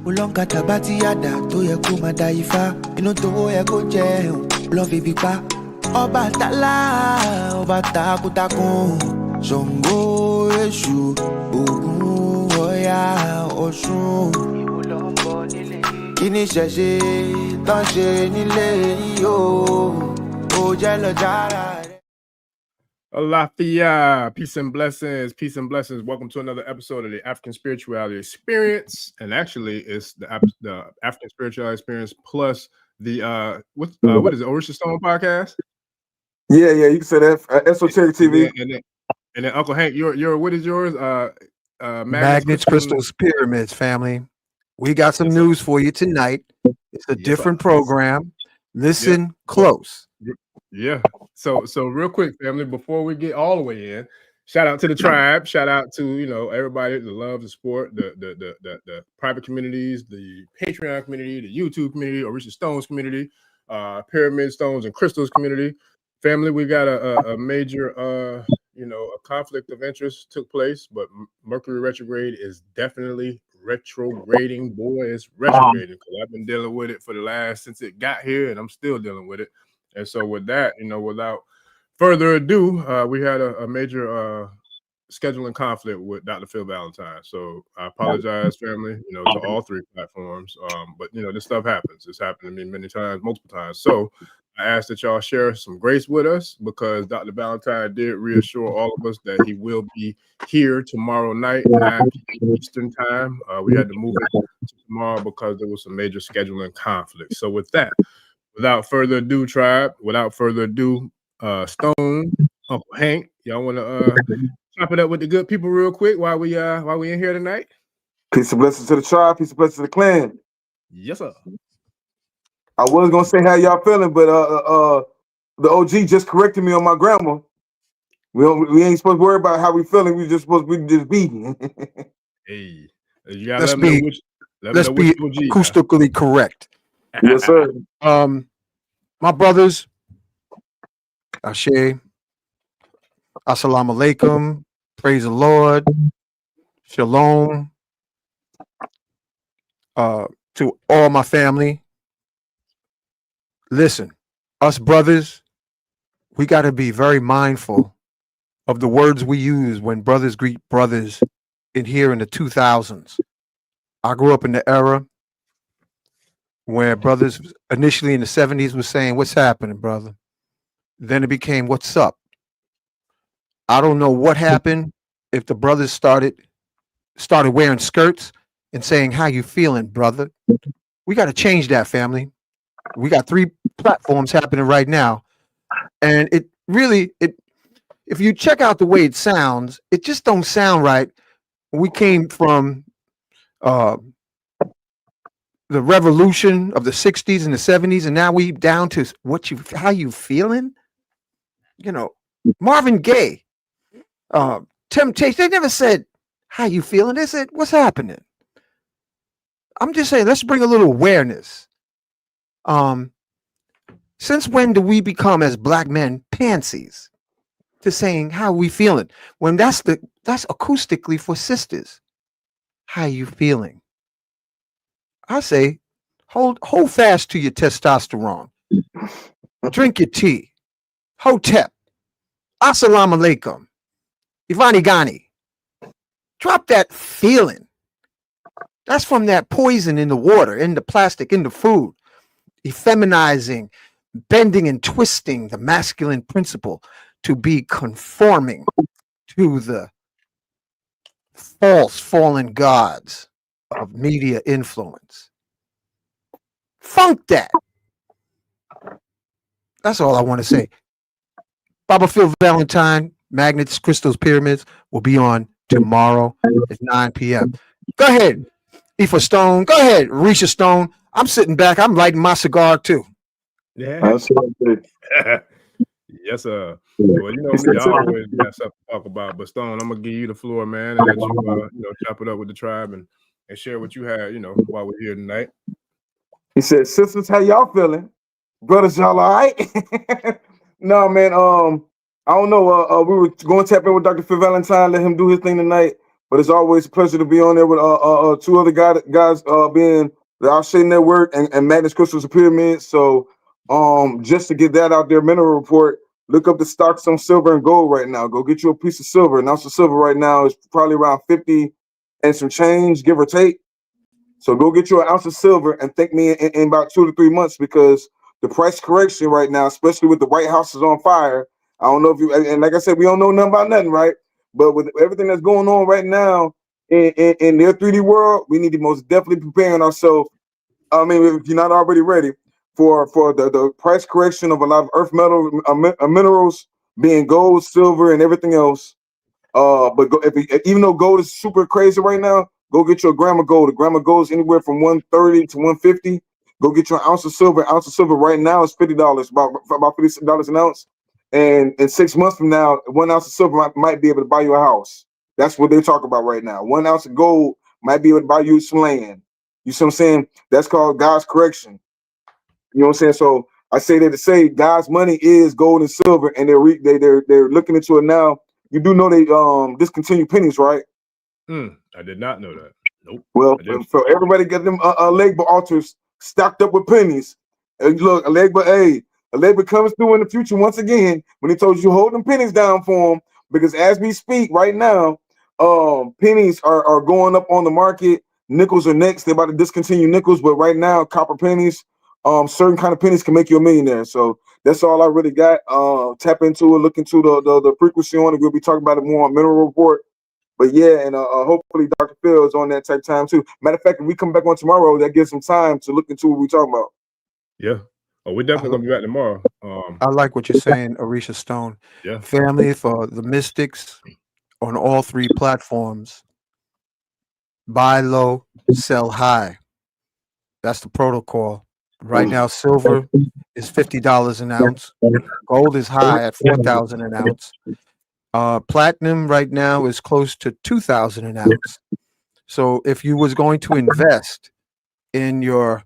Ulonga tabati yada to ye kuma daifa. Ino to ye ko je love bipa. Oba tala, oba takutakun. Zongo eshu, ogun oya osun. Kini sheshe, tan she nile yo. O jelo jara. Alafia, peace and blessings, peace and blessings. Welcome to another episode of the African Spirituality Experience, and actually, it's the African Spirituality Experience plus the what is it? Orisha Stone podcast. Yeah, you can say that. Esoteric TV. And then Uncle Hank, your what is yours? Magnets, crystals, pyramids, family. We got some news for you tonight. It's a different program. Listen close. Yeah. So real quick, family, before we get all the way in, shout out to the tribe. Shout out to everybody that loves the sport, the private communities, the Patreon community, the YouTube community, Orisha Stones community, Pyramid Stones and Crystals community. Family, we got a major a conflict of interest took place, but Mercury retrograde is definitely retrograding. Boy, it's retrograding because I've been dealing with it since it got here, and I'm still dealing with it. And so with that, without further ado, we had a major scheduling conflict with Dr. Phil Valentine. So I apologize, family, to all three platforms. But this stuff happens. It's happened to me many times, multiple times. So I ask that y'all share some grace with us because Dr. Valentine did reassure all of us that he will be here tomorrow night, 9 p.m. Eastern time. We had to move it to tomorrow because there was some major scheduling conflict. So with that, without further ado, tribe, Stone, Uncle Hank, y'all want to chop it up with the good people real quick while we in here tonight? Peace and blessings to the tribe, peace and blessings to the clan. Yes, sir. I was gonna say how y'all feeling, but the OG just corrected me on my grammar. We ain't supposed to worry about how we feeling. We just supposed to be. Hey, you gotta let me know let's be acoustically correct. Yes, sir. My brothers, Ashe, Assalamu alaikum, praise the Lord, Shalom, to all my family. Listen, us brothers, we got to be very mindful of the words we use when brothers greet brothers in the 2000s. I grew up in the era where brothers initially in the 70s was saying, "What's happening, brother?" Then it became, "What's up?" I don't know what happened if the brothers started wearing skirts and saying, "How you feeling, brother?" We got to change that, family. We got 3 platforms happening right now. And it really, if you check out the way it sounds, it just don't sound right. We came from the revolution of the 60s and the 70s, and now we down to how you feeling? Marvin Gaye, Temptation, they never said, "How you feeling?" They said, "What's happening?" I'm just saying, let's bring a little awareness. Since when do we become as black men pansies to saying how we feeling when that's acoustically for sisters? How you feeling? I say, hold fast to your testosterone. Drink your tea. Hotep. Assalamu alaikum. Ivani Ghani. Drop that feeling. That's from that poison in the water, in the plastic, in the food. Effeminizing, bending and twisting the masculine principle to be conforming to the fallen gods of media influence. Funk that. That's all I want to say. Baba Phil Valentine, Magnets, Crystals, Pyramids will be on tomorrow at 9 p.m. Go ahead, Ifa Stone. Go ahead, Risha Stone. I'm sitting back. I'm lighting my cigar too. Yeah. Yes, sir. Well, me, I always got something to talk about. But Stone, I'm gonna give you the floor, man, and let you chop it up with the tribe and share what you had, while we're here tonight. He said, "Sisters, how y'all feeling? Brothers, y'all all right?" No, man. I don't know. We were going to tap in with Dr. Phil Valentine, let him do his thing tonight. But it's always a pleasure to be on there with two other guys being the Outshay Network and Madness Crystals and Pyramids. So just to get that out there, mineral report, look up the stocks on silver and gold right now. Go get you a piece of silver. An ounce of silver right now is probably around 50 and some change, give or take. So go get you an ounce of silver and thank me in about 2 to 3 months, because the price correction right now, especially with the White House is on fire. I don't know if you, and like I said, we don't know nothing about nothing, right? But with everything that's going on right now in their 3D world, we need to most definitely preparing ourselves. I mean, if you're not already ready for the price correction of a lot of earth metal minerals, being gold, silver, and everything else. But even though gold is super crazy right now, go get you a gram of gold. A gram of gold is anywhere from 130 to 150. Go get you an ounce of silver. An ounce of silver right now is $50, about $50 an ounce. And in 6 months from now, 1 ounce of silver might be able to buy you a house. That's what they talk about right now. 1 ounce of gold might be able to buy you some land. You see what I'm saying? That's called God's correction. You know what I'm saying? So I say that to say God's money is gold and silver, and they're looking into it now. You do know they discontinue pennies, right? I did not know that. Nope. Well, so everybody get them Legba altars stocked up with pennies. And look, Legba comes through in the future once again when he told you hold them pennies down for him, because as we speak right now, pennies are going up on the market. Nickels are next. They're about to discontinue nickels, but right now copper pennies, certain kind of pennies can make you a millionaire. So that's all I really got. Tap into it, look into the frequency on it. We'll be talking about it more on Mineral Report. But yeah, and hopefully Dr. Phil is on that type of time too. Matter of fact, if we come back on tomorrow, that gives some time to look into what we're talking about. Yeah. Oh, we're definitely gonna be back tomorrow. I like what you're saying, Arisha Stone. Yeah. Family, for the Mystics on all 3 platforms. Buy low, sell high. That's the protocol. Right now, silver is $50 an ounce. Gold is high at $4,000 an ounce. Platinum right now is close to $2,000 an ounce. So if you was going to invest in your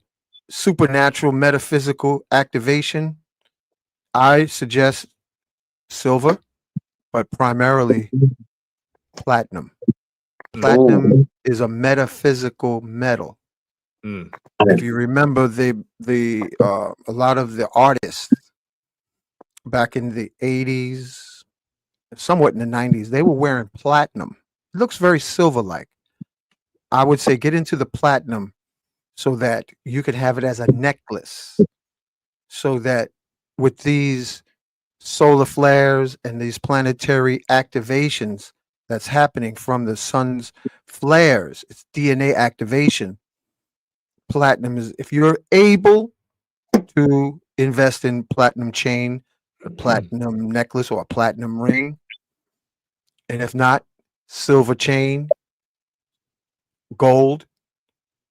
supernatural metaphysical activation, I suggest silver, but primarily platinum. Platinum is a metaphysical metal. If you remember, a lot of the artists back in the 80s, somewhat in the 90s, they were wearing platinum. It looks very silver-like. I would say get into the platinum so that you could have it as a necklace, so that with these solar flares and these planetary activations that's happening from the sun's flares, it's DNA activation. Platinum is, if you're able to invest in platinum chain, a platinum necklace, or a platinum ring, and if not, silver chain, gold,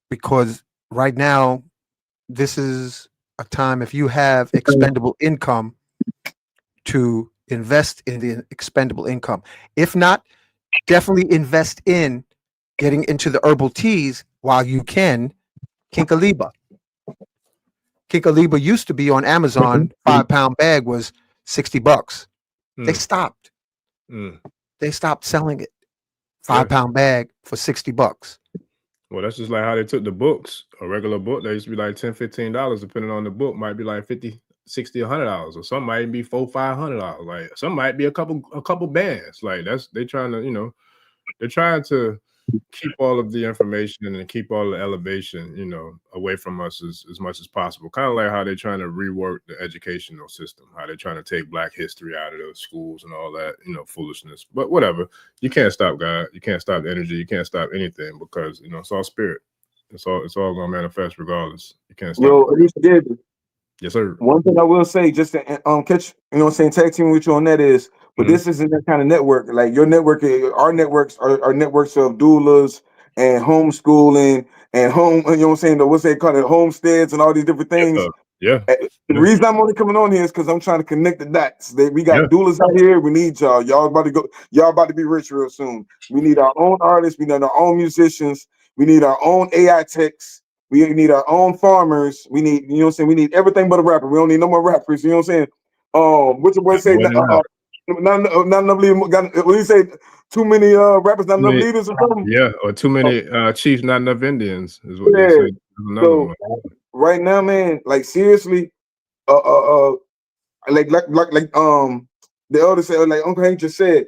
because right now this is a time, if you have expendable income, to invest in the expendable income. If not, definitely invest in getting into the herbal teas while you can. Kinkaliba. Kinkaliba used to be on Amazon. 5-pound bag was $60. They stopped. They stopped selling it. 5-pound bag for $60. Well, that's just like how they took the books. A regular book, they used to be like $10, $15, depending on the book. Might be like $50, $60, $100, or some might be $400, $500. Like some might be a couple bands. Like they're trying to, they're trying to keep all of the information and keep all the elevation, away from us as much as possible. Kind of like how they're trying to rework the educational system, how they're trying to take Black history out of those schools and all that, foolishness. But whatever, you can't stop God. You can't stop the energy. You can't stop anything, because it's all spirit. It's all gonna manifest regardless. You can't stop. Yes, sir. One thing I will say, just to catch, tag team with you on that is, but this isn't that kind of network. Like your network, our networks are networks of doulas and homeschooling and home, what's they call it, homesteads and all these different things. Yeah. The reason I'm only coming on here is because I'm trying to connect the dots. We got doulas out here. We need y'all. Y'all about to be rich real soon. We need our own artists. We need our own musicians. We need our own AI techs. We need our own farmers. We need, we need everything but a rapper. We don't need no more rappers. You know what I'm saying? What your boy say? not enough leaders. What do you say? Too many rappers, not enough leaders or something? Yeah, or too many chiefs, not enough Indians is what they Yeah. say. Another So one. right now, man, like seriously, like the elder said, like Uncle Hank just said,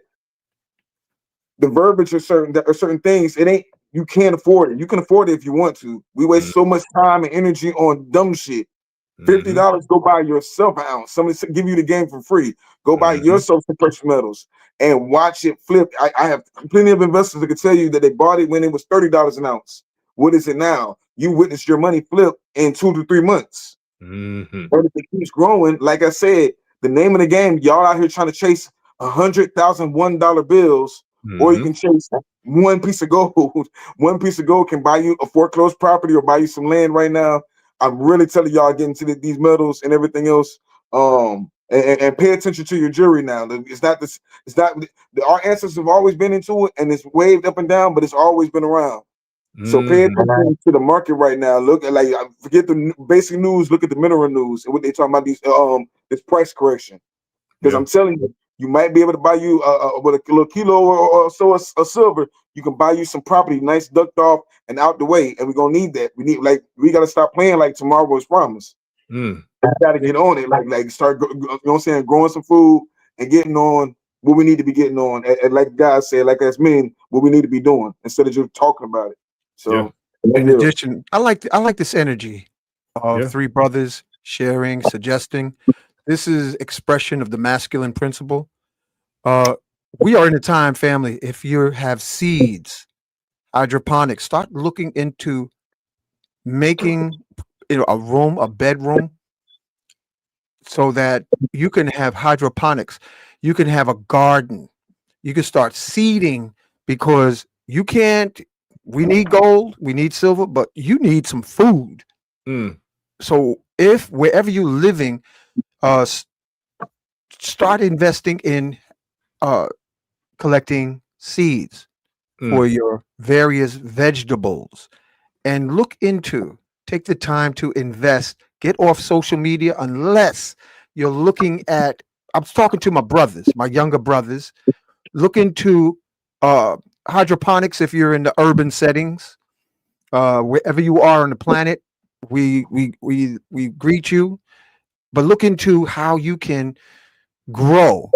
the verbiage of certain things, it ain't, you can't afford it. You can afford it if you want to. We waste so much time and energy on dumb shit. $50, go buy yourself an ounce. Somebody give you the game for free. Go buy yourself some precious metals and watch it flip. I have plenty of investors that can tell you that they bought it when it was $30 an ounce. What is it now? You witnessed your money flip in 2 to 3 months. And if it keeps growing, like I said, the name of the game, y'all out here trying to chase $100,000 bills, or you can chase one piece of gold. One piece of gold can buy you a foreclosed property or buy you some land right now. I'm really telling y'all, get into these metals and everything else. And pay attention to your jury now. It's not this. It's not. Our ancestors have always been into it, and it's waved up and down, but it's always been around. So pay attention to the market right now. Look at, like, forget the basic news. Look at the mineral news and what they talking about, these this price correction. Because I'm telling you, you might be able to buy you with a little kilo or so of silver. You can buy you some property, nice ducked off and out the way. And we're gonna need that. We gotta stop playing like tomorrow is promised. We gotta get on it, like start, you know what I'm saying, growing some food and getting on what we need to be getting on. And like God said, like as men, what we need to be doing instead of just talking about it. So in addition, I like this energy of three brothers sharing, suggesting. This is expression of the masculine principle. We are in a time, family. If you have seeds, hydroponics, start looking into making a bedroom, so that you can have hydroponics. You can have a garden. You can start seeding, because you can't. We need gold, we need silver, but you need some food. So if wherever you're living, start investing in collecting seeds for your various vegetables, and take the time to invest. Get off social media unless you're looking at. I'm talking to my brothers, my younger brothers. Look into hydroponics if you're in the urban settings. Wherever you are on the planet, we greet you. But look into how you can grow,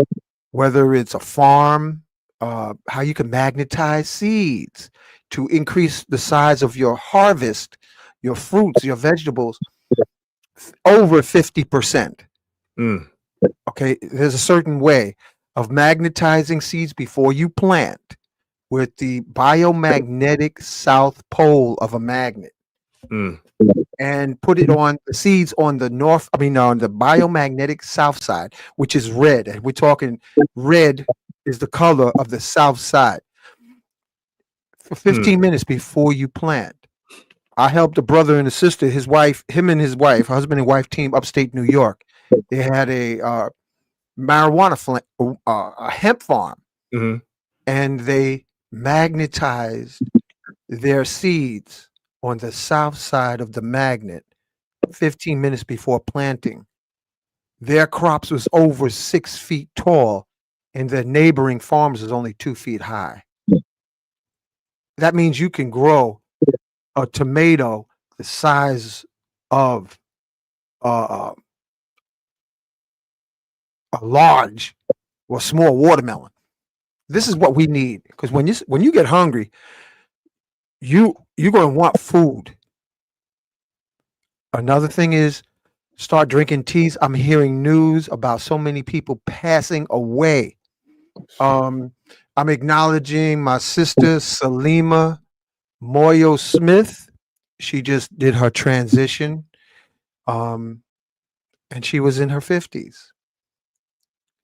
whether it's a farm, how you can magnetize seeds to increase the size of your harvest, your fruits, your vegetables, over 50%. Okay, there's a certain way of magnetizing seeds before you plant with the biomagnetic south pole of a magnet, and put it on the seeds on the on the biomagnetic south side, which is red. And we're talking red is the color of the south side, for 15 minutes before you plant. I helped a brother and a sister, him and his wife, husband and wife team, upstate New York. They had a marijuana a hemp farm, and they magnetized their seeds on the south side of the magnet 15 minutes before planting. Their crops was over 6 feet tall, and the neighboring farms is only 2 feet high. That means you can grow a tomato the size of a large or small watermelon. This is what we need, because when you get hungry, you're going to want food. Another thing is, start drinking teas. I'm hearing news about so many people passing away. I'm acknowledging my sister Salima Moyo Smith. She just did her transition, and she was in her 50s.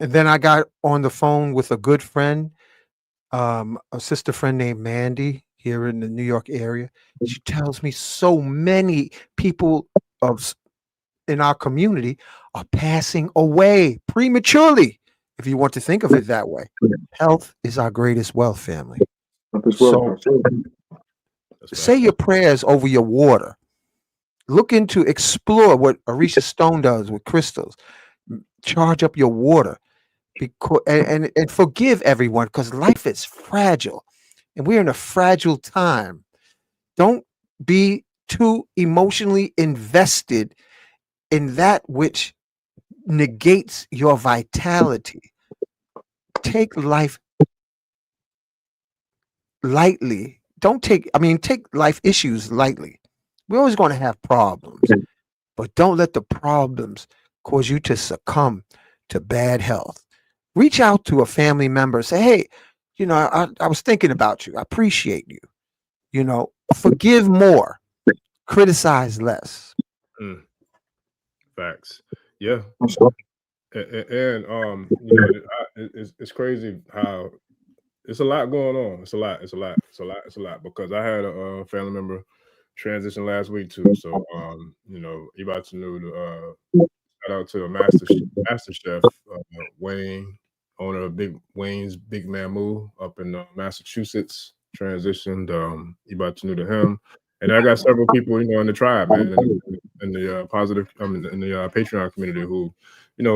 And then I got on the phone with a good friend, a sister friend named Mandy here in the New York area. She tells me so many people in our community are passing away prematurely, if you want to think of it that way. Health is our greatest wealth, family. So say your prayers over your water. Look into, explore what Arisha Stone does with crystals. Charge up your water. because and forgive everyone because life is fragile, and we're in a fragile time. Don't be too emotionally invested in that which negates your vitality. Take life lightly. Don't take, I mean, take life issues lightly. We're always going to have problems, but don't let the problems cause you to succumb to bad health. Reach out to a family member. Say, hey, I was thinking about you. I appreciate you. Forgive more, criticize less. Mm, facts. Yeah. And it's crazy how it's a lot going on. It's a lot. It's a lot. It's a lot. It's a lot because I had a family member transition last week too. So you about to know the shout out to a master chef Wayne, owner of Big Wayne's Big Mamu up in Massachusetts. Transitioned. You about to know to him, and I got several people in the tribe, man, in the positive, in the Patreon community who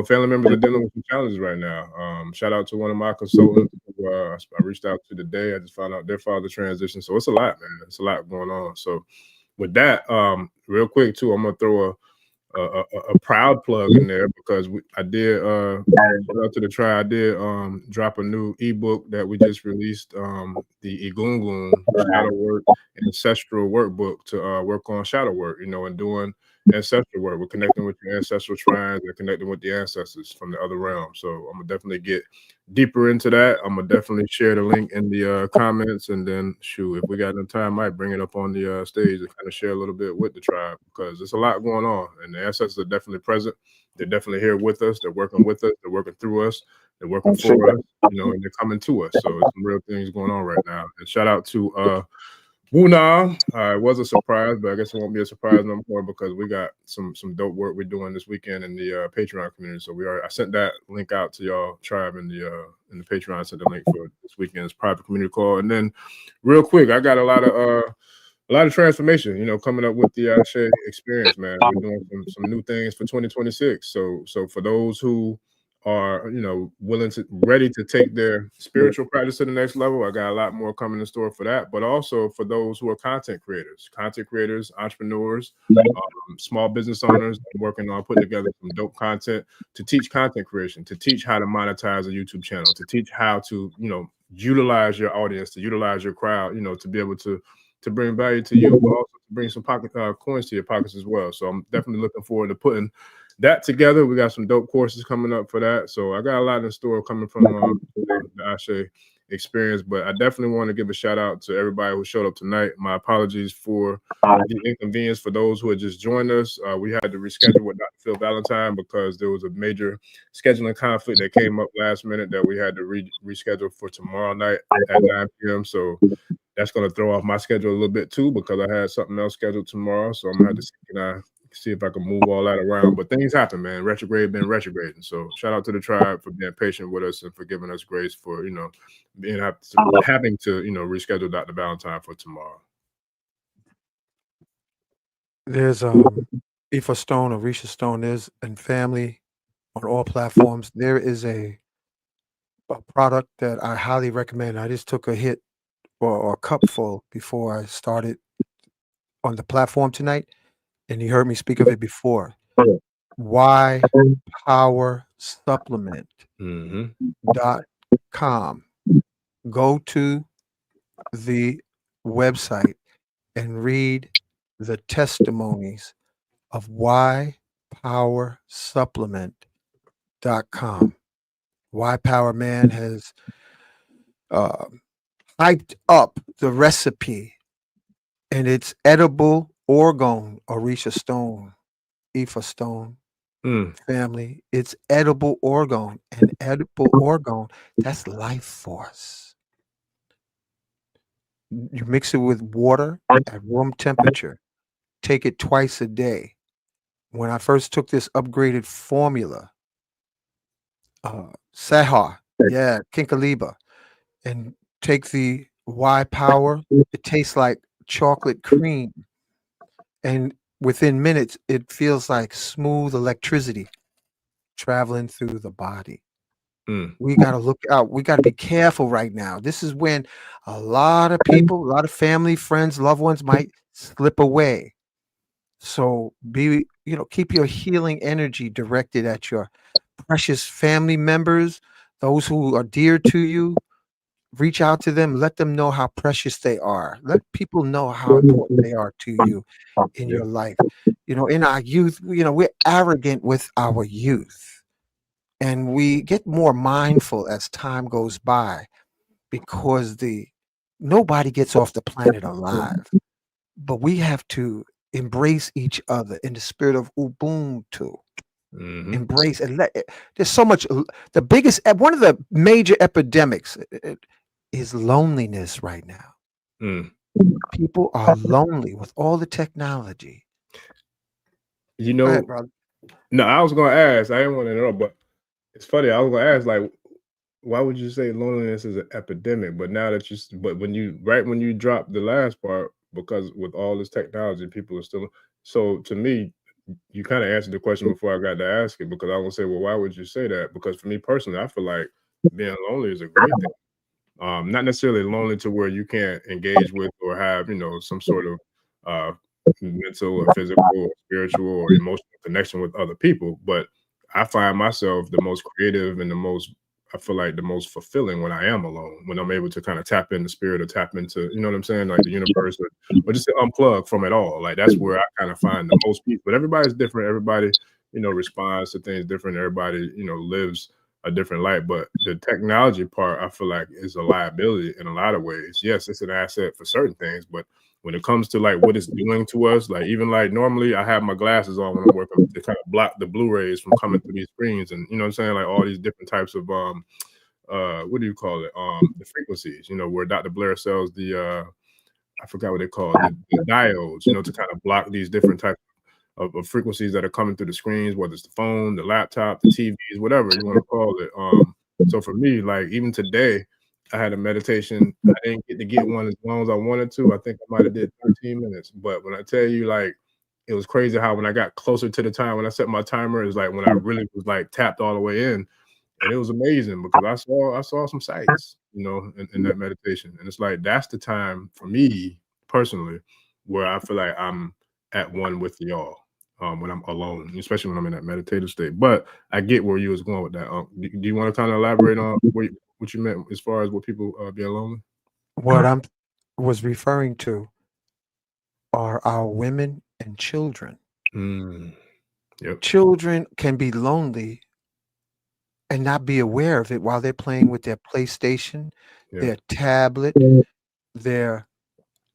family members are dealing with some challenges right now. Shout out to one of my consultants who I reached out to today. I just found out their father transition. So it's a lot, man. It's a lot going on. So with that, real quick too, I'm gonna throw a proud plug in there because I did shout out to the try. I did drop a new ebook that we just released, the Igungun Shadow Work Ancestral Workbook to work on shadow work, and doing ancestral work. We're connecting with your ancestral shrines and connecting with the ancestors from the other realm. So I'm gonna definitely get deeper into that. I'm gonna definitely share the link in the comments, and then shoot, if we got enough time, I might bring it up on the stage and kind of share a little bit with the tribe because there's a lot going on, and the ancestors are definitely present. They're definitely here with us. They're working with us. They're working through us. They're working for us. And they're coming to us. So it's some real things going on right now. And shout out to Wuna. It was a surprise, but I guess it won't be a surprise no more because we got some dope work we're doing this weekend in the Patreon community. So I sent that link out to y'all tribe in the Patreon. I sent the link for this weekend's private community call. And then real quick, I got a lot of transformation, coming up with the Ashe experience, man. We're doing some new things for 2026. So for those who are, ready to take their spiritual practice to the next level, I got a lot more coming in store for that. But also for those who are content creators, entrepreneurs, small business owners, I'm working on putting together some dope content to teach content creation, to teach how to monetize a YouTube channel, to teach how to, utilize your audience, to utilize your crowd, to be able to bring value to you, but also to bring some pocket coins to your pockets as well. So I'm definitely looking forward to putting that together. We got some dope courses coming up for that. So I got a lot in store coming from the Ashe experience, but I definitely want to give a shout out to everybody who showed up tonight. My apologies for the inconvenience for those who had just joined us. We had to reschedule with Dr. Phil Valentine because there was a major scheduling conflict that came up last minute that we had to reschedule for tomorrow night at 9 p.m. So that's going to throw off my schedule a little bit too because I had something else scheduled tomorrow. So I'm going to have to see if I can move all that around. But things happen, man. Retrograde been retrograding. So shout out to the tribe for being patient with us and for giving us grace for, having to, reschedule Dr. Valentine for tomorrow. There's Ifa Stone, Orisha Stone, and family on all platforms. There is a product that I highly recommend. I just took a hit or a cupful before I started on the platform tonight, and you heard me speak of it before. Why Power Supplement .com. Go to the website and read the testimonies of Why Power Supplement.com. Why Power Man has hyped up the recipe, and it's edible orgone, Orisha Stone, Ifa Stone family. It's edible orgone, and edible orgone, that's life force. You mix it with water at room temperature. Take it twice a day. When I first took this upgraded formula, Sahar, Kinkaliba, and take the Y Power, it tastes like chocolate cream. And within minutes, it feels like smooth electricity traveling through the body. Mm. We got to look out. We got to be careful right now. This is when a lot of people, a lot of family, friends, loved ones might slip away. So keep your healing energy directed at your precious family members, those who are dear to you. Reach out to them, let them know how precious they are. Let people know how important they are to you in Yeah. your life. In our youth, we're arrogant with our youth, and we get more mindful as time goes by because nobody gets off the planet alive, but we have to embrace each other in the spirit of Ubuntu. Mm-hmm. Embrace and there's so much. The biggest, one of the major epidemics is loneliness right now. Mm. People are lonely with all the technology. You Go ahead, know, brother. no, I was gonna ask. I didn't want to interrupt, but it's funny. I was gonna ask, like, why would you say loneliness is an epidemic? But now that but when you dropped the last part, because with all this technology, people are still. So to me, you kind of answered the question before I got to ask it, because I was gonna say, well, why would you say that? Because for me personally, I feel like being lonely is a great thing. Not necessarily lonely to where you can't engage with or have, some sort of uh, mental or physical or spiritual or emotional connection with other people. But I find myself the most creative and I feel like the most fulfilling when I am alone, when I'm able to kind of tap into spirit or tap into, you know what I'm saying, like the universe, or just to unplug from it all. Like that's where I kind of find the most peace. But everybody's different. Everybody, responds to things different. Everybody, lives a different light. But the technology part, I feel like, is a liability in a lot of ways. Yes, it's an asset for certain things, but when it comes to like what it's doing to us, like even like normally I have my glasses on when I'm working to kind of block the blue rays from coming through these screens, and you know what I'm saying, like all these different types of what do you call it, the frequencies, where Dr. Blair sells the I forgot what they call it, the diodes, to kind of block these different types of frequencies that are coming through the screens, whether it's the phone, the laptop, the TVs, whatever you want to call it. So for me, like even today, I had a meditation. I didn't get to get one as long as I wanted to. I think I might have did 13 minutes. But when I tell you, like, it was crazy how when I got closer to the time, when I set my timer, it was like when I really was like tapped all the way in. And it was amazing because I saw some sights, in that meditation. And it's like that's the time for me personally where I feel like I'm at one with y'all, when I'm alone, especially when I'm in that meditative state. But I get where you was going with that. Do you want to kind of elaborate on what you meant as far as what people being lonely? What I'm was referring to are our women and children. Mm, yep. Children can be lonely and not be aware of it while they're playing with their PlayStation, Yeah. their tablet, their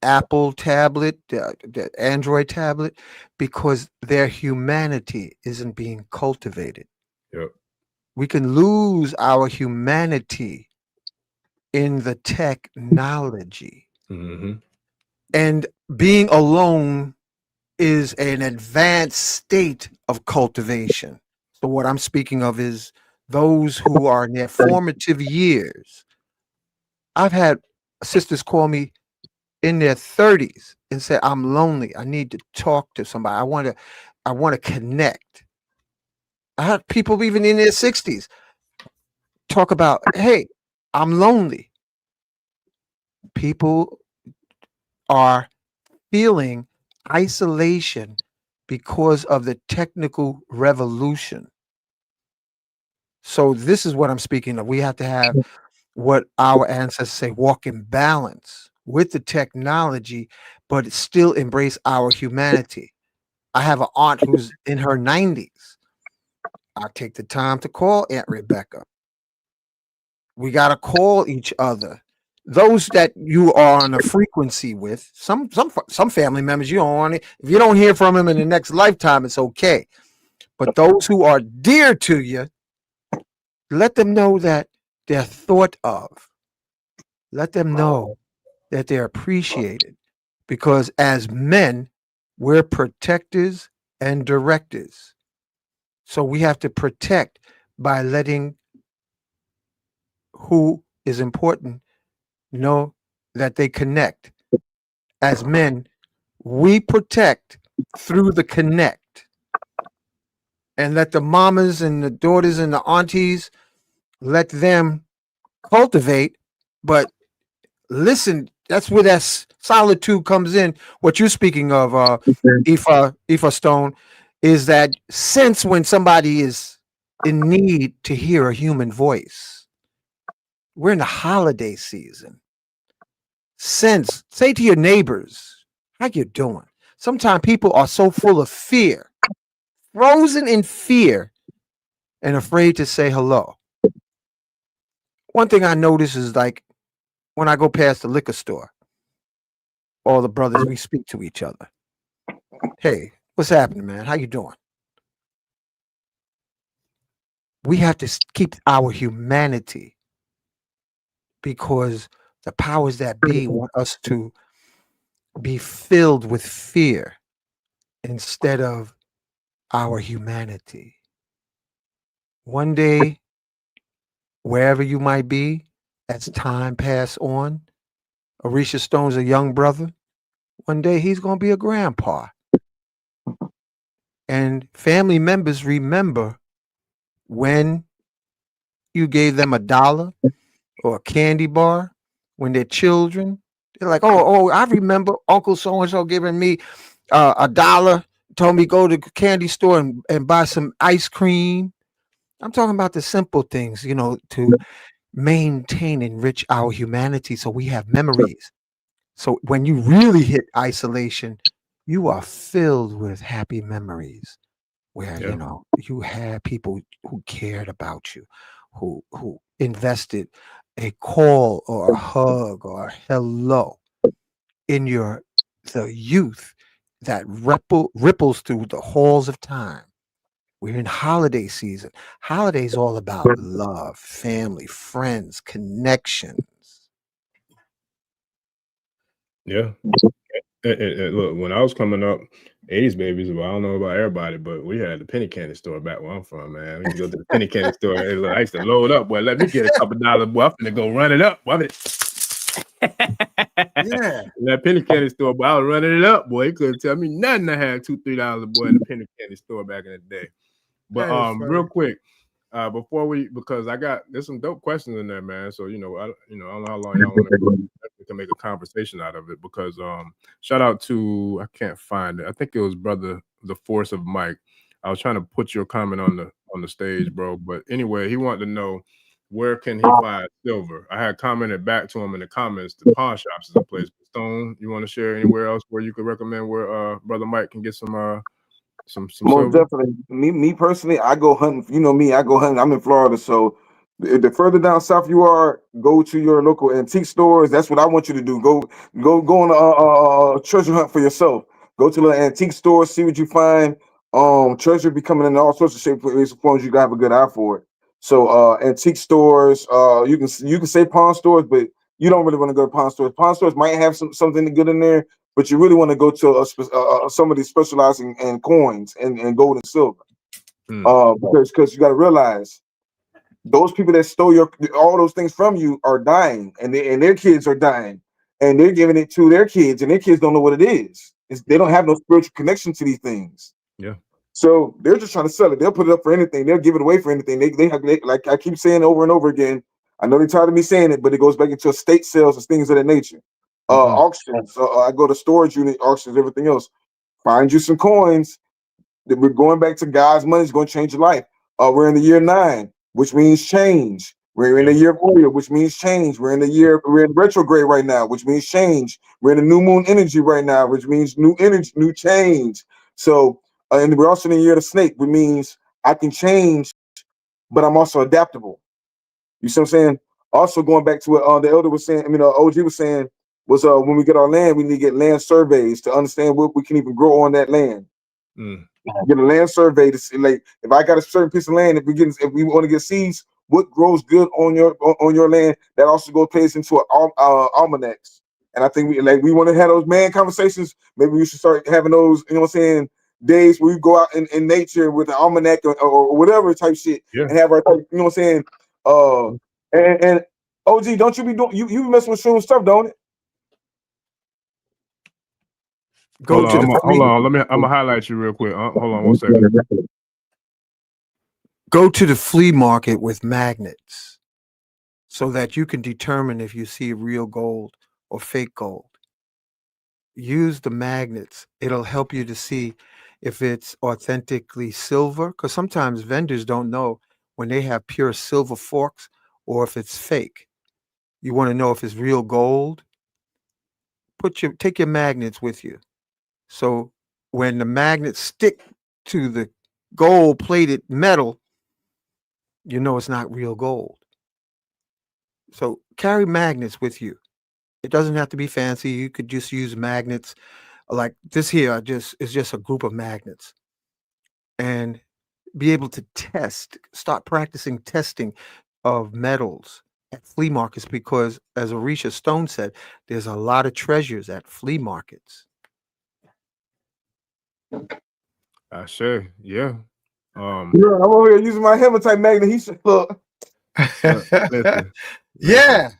Apple tablet, their Android tablet, because their humanity isn't being cultivated. Yep. We can lose our humanity in the technology. Hmm. And being alone is an advanced state of cultivation. So, what I'm speaking of is those who are in their formative years. I've had sisters call me in their 30s and say, "I'm lonely. I need to talk to somebody. I want to connect." I had people even in their 60s talk about, "Hey, I'm lonely." People are feeling isolation because of the technical revolution. So this is what I'm speaking of. We have to have what our ancestors say, walk in balance with the technology, but still embrace our humanity. I have an aunt who's in her 90s. I take the time to call Aunt Rebecca. We got to call each other. Those that you are on a frequency with, some family members you don't want it. If you don't hear from them in the next lifetime, it's okay. But those who are dear to you, let them know that they're thought of. Let them know that they're appreciated. Because as men, we're protectors and directors. So we have to protect by letting who is important know that they connect. As men, we protect through the connect, and let the mamas and the daughters and the aunties let them cultivate, but listen, that's where that solitude comes in. What you're speaking of, Ifa Stone, is that sense when somebody is in need to hear a human voice. We're in the holiday season. Sense, say to your neighbors, how you doing? Sometimes people are so full of fear, frozen in fear, and afraid to say hello. One thing I notice is like when I go past the liquor store, all the brothers, we speak to each other. Hey, what's happening, man? How you doing? We have to keep our humanity because the powers that be want us to be filled with fear instead of our humanity. One day, wherever you might be, as time pass on, Orisha Stone's a young brother. One day he's going to be a grandpa. And family members remember when you gave them $1 or a candy bar when they're children. They're like, oh, I remember Uncle so-and-so giving me $1, told me go to the candy store and buy some ice cream. I'm talking about the simple things, to maintain, enrich our humanity so we have memories. So when you really hit isolation, you are filled with happy memories where, you had people who cared about you, who invested a call or a hug or a hello in the youth that ripples through the halls of time. We're in holiday season. Holidays all about love, family, friends, connections. Yeah. Look, when I was coming up, 80s babies, well, I don't know about everybody, but we had the penny candy store back where I'm from, man. We could go to the penny candy store. Hey, look, I used to load up, boy. Let me get a couple dollars, boy. I'm finna go run it up. Boy. Yeah. In that penny candy store, boy, I was running it up, boy. He couldn't tell me nothing. I had $2, $3, boy, in the penny candy store back in the day. But real quick, before because there's some dope questions in there, man. So I don't know how long y'all want to go. We can make a conversation out of it because shout out to, I can't find it. I think it was brother The Force of Mike. I was trying to put your comment on the stage, bro. But anyway, he wanted to know where can he find silver. I had commented back to him in the comments. The pawn shops is a place. Stone, you want to share anywhere else where you could recommend where brother Mike can get some Most silver? definitely. Me personally, I go hunting. You know me, I go hunting. I'm in Florida, so the further down south you are, go to your local antique stores. That's what I want you to do. Go on a treasure hunt for yourself. Go to the antique store, see what you find. Treasure be coming in all sorts of shapes and forms. You gotta have a good eye for it. So antique stores, you can say pawn stores, but you don't really want to go to pawn stores. Pawn stores might have something good in there, but you really want to go to somebody specializing in coins and gold and silver. Because you got to realize those people that stole all those things from you are dying, and their kids are dying, and they're giving it to their kids, and their kids don't know what it is. They don't have no spiritual connection to these things. Yeah. So they're just trying to sell it. They'll put it up for anything. They'll give it away for anything. They like I keep saying over and over again. I know they're tired of me saying it, but it goes back into estate sales and things of that nature. Auctions. I go to storage unit auctions, everything else. Find you some coins. We're going back to God's money is going to change your life. We're in the year 9, which means change. We're in the year of oil, which means change. We're in retrograde right now, which means change. We're in the new moon energy right now, which means new energy, new change. So, and we're also in the year of the snake, which means I can change, but I'm also adaptable. You see what I'm saying? Also going back to what the elder was saying, OG was saying, was when we get our land, we need to get land surveys to understand what we can even grow on that land. Get a land survey to see, like, if I got a certain piece of land, if we want to get seeds, what grows good on your land, that also plays into almanacs. And I think we want to have those man conversations. Maybe we should start having those, you know what I'm saying, days where we go out in nature with an almanac or whatever type shit, and have our, you know what I'm saying, and OG, don't you be doing you messing with shroom stuff, don't it? Hold on. Let me. I'm gonna highlight you real quick. Hold on 1 second. Go to the flea market with magnets so that you can determine if you see real gold or fake gold. Use the magnets. It'll help you to see if it's authentically silver, because sometimes vendors don't know when they have pure silver forks or if it's fake. You want to know if it's real gold. Take your magnets with you. So when the magnets stick to the gold plated metal, you know it's not real gold. So carry magnets with you. It doesn't have to be fancy. You could just use magnets like this here. It's just a group of magnets, and be able to start practicing testing of metals at flea markets, because as Orisha Stone said, there's a lot of treasures at flea markets. I say, yeah. I'm over here using my hematite magnet. He said, "Look, Listen, Yeah.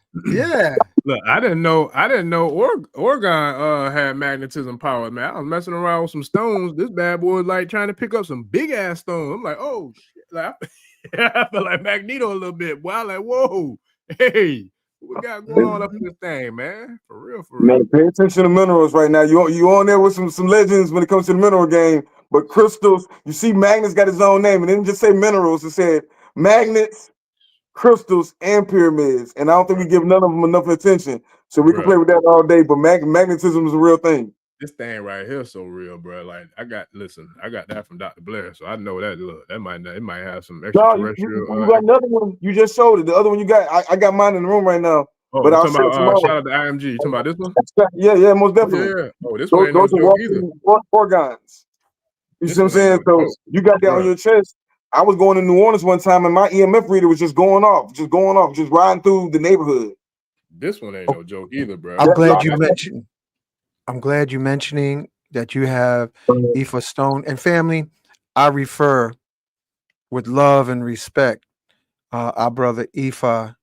look, I didn't know Oregon had magnetism power, man. I was messing around with some stones. This bad boy was like trying to pick up some big ass stones. I'm like, oh shit. Like, I feel like Magneto a little bit. Boy, I'm like, whoa, hey, what we got going on up in this thing, man? For real. man, pay attention to minerals right now. You on there with some legends when it comes to the mineral game. But crystals, you see, magnets got its own name, and it didn't just say minerals. It said magnets, crystals, and pyramids. And I don't think we give none of them enough attention. So we can play with that all day. But magnetism is a real thing. This thing right here is so real, bro. Like I got that from Dr. Blair, so I know that. Look, it might have some extraterrestrial. You got another one. You just showed it. The other one you got, I got mine in the room right now. Oh, but I'll shout out to IMG. You talking about this one? Yeah, most definitely. Yeah. Oh, this one ain't no joke either. Organs. You see what I'm saying? So you got that on your chest. I was going to New Orleans one time, and my EMF reader was just going off, just riding through the neighborhood. This one ain't no joke either, bro. I'm glad you mentioning that you have Ifa Stone and family. I refer with love and respect our brother Ifa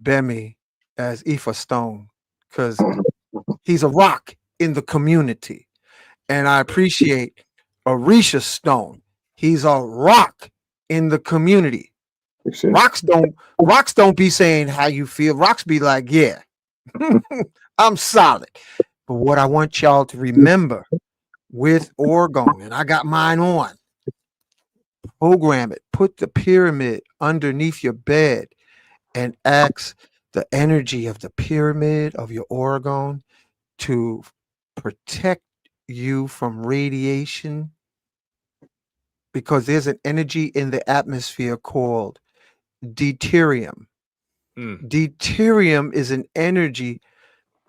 Bemi as Ifa Stone, because he's a rock in the community, and I appreciate Orisha Stone. He's a rock in the community. Rocks don't be saying how you feel. Rocks be like, yeah, I'm solid. But what I want y'all to remember with Oregon, and I got mine on, program it. Put the pyramid underneath your bed and ask the energy of the pyramid of your Oregon to protect you from radiation, because there's an energy in the atmosphere called deuterium. Deuterium is an energy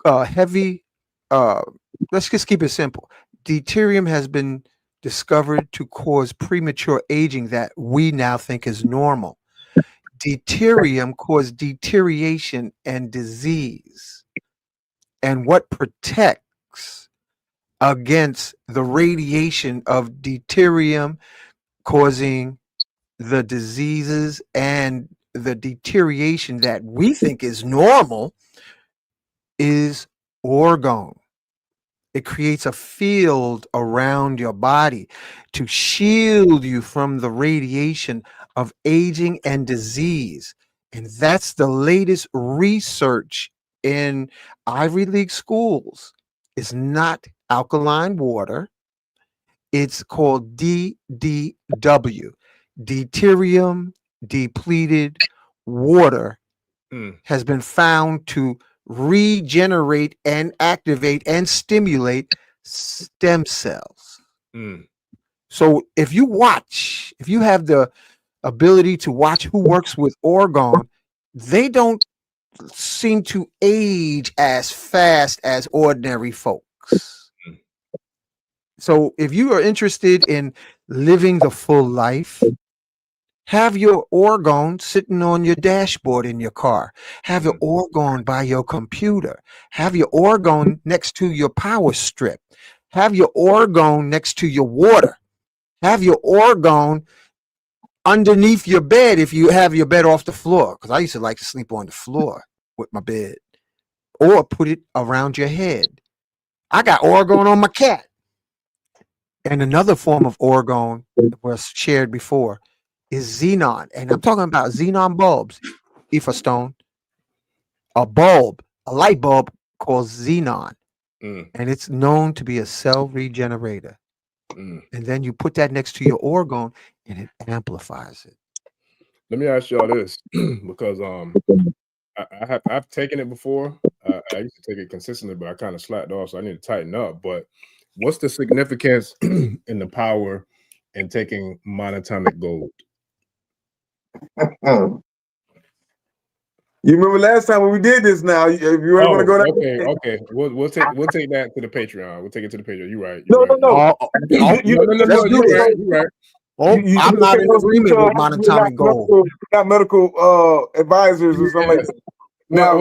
heavy. Let's just keep it simple. Deuterium has been discovered to cause premature aging that we now think is normal. Deuterium causes deterioration and disease. And what protects against the radiation of deuterium causing the diseases and the deterioration that we think is normal is orgone. It creates a field around your body to shield you from the radiation of aging and disease. And that's the latest research in Ivy League schools. It's not alkaline water. It's called DDW, deuterium depleted water, has been found to regenerate and activate and stimulate stem cells. So if you have the ability to watch who works with orgone, they don't seem to age as fast as ordinary folks. So if you are interested in living the full life, have your orgone sitting on your dashboard in your car. Have your orgone by your computer. Have your orgone next to your power strip. Have your orgone next to your water. Have your orgone underneath your bed if you have your bed off the floor. Because I used to like to sleep on the floor with my bed. Or put it around your head. I got orgone on my cat. And another form of orgone that was shared before is xenon, and I'm talking about xenon bulbs, Aoife Stone. A bulb, a light bulb called xenon, Mm, and it's known to be a cell regenerator. mm. And then you put that next to your orgone, and it amplifies it. Let me ask y'all this, because I've taken it before. I used to take it consistently, but I kind of slacked off, so I need to tighten up. But what's the significance in the power in taking monatomic gold? You remember last time when we did this? Now, if you really want to go down, okay. We'll take that to the Patreon. We'll take it to the Patreon. You're right. no. Let's do this. You're right. Oh, You I'm not in agreement with not monatomic gold. medical advisors or something like that. Now,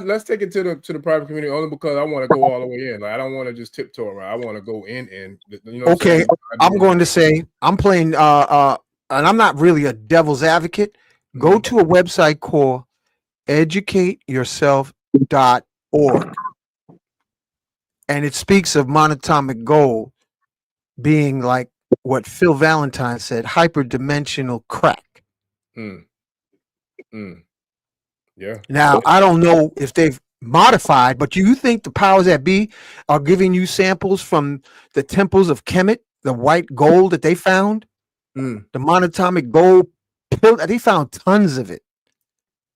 let's take it to the private community only because I want to go all the way in. Like, I don't want to just tiptoe around. I want to go in. You know what Okay, I'm going to say I'm playing and I'm not really a devil's advocate. Go to a website called educateyourself.org, and it speaks of monatomic gold being like what Phil Valentine said, hyperdimensional crack. Yeah. Now, I don't know if they've modified, but do you think the powers that be are giving you samples from the temples of Kemet, the white gold that they found? The monatomic gold pill, they found tons of it.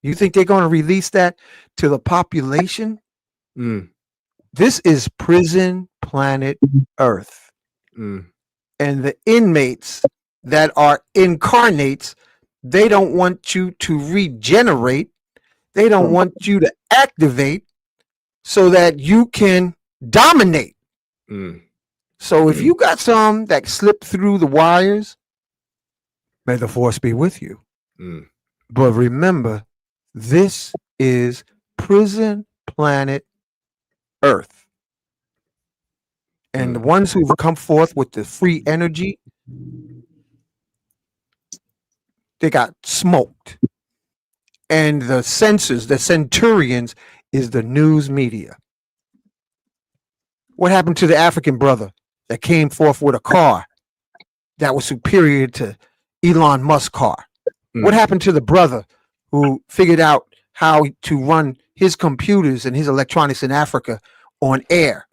You think they're going to release that to the population? This is prison planet Earth. And the inmates that are incarnates, they don't want you to regenerate. They don't want you to activate so that you can dominate. So if you got some that slip through the wires, may the force be with you. But remember, this is prison planet Earth. And the ones who've come forth with the free energy, they got smoked. And the censors, the centurions, is the news media. What happened to the African brother that came forth with a car that was superior to Elon Musk's car? What happened to the brother who figured out how to run his computers and his electronics in Africa on air?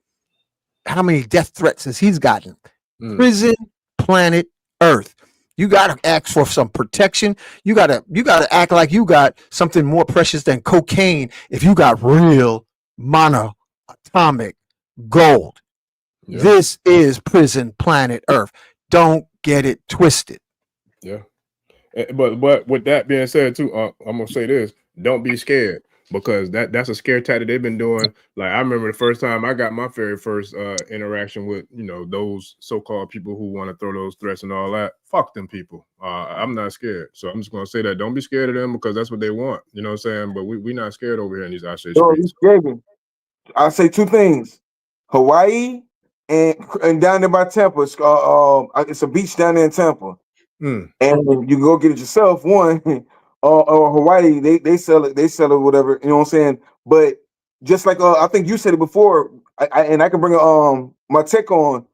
How many death threats has he gotten? Prison planet Earth. You gotta ask for some protection. You gotta act like you got something more precious than cocaine if you got real monatomic gold. Yeah. This is prison planet Earth. Don't get it twisted. Yeah. But with that being said too, I'm gonna say this: don't be scared, because that's a scare tactic they've been doing. Like, I remember the first time I got my very first interaction with, you know, those so-called people who want to throw those threats and all that. Fuck them people. I'm not scared, so I'm just gonna say that. Don't be scared of them, because that's what they want. You know what I'm saying? But we not scared over here in these Ashe streets. I say two things: Hawaii and down there by Tampa. It's a beach down there in Tampa. And you can go get it yourself. One, or Hawaii, they sell it, whatever. You know what I'm saying? But just like I think you said it before, I can bring my tech on.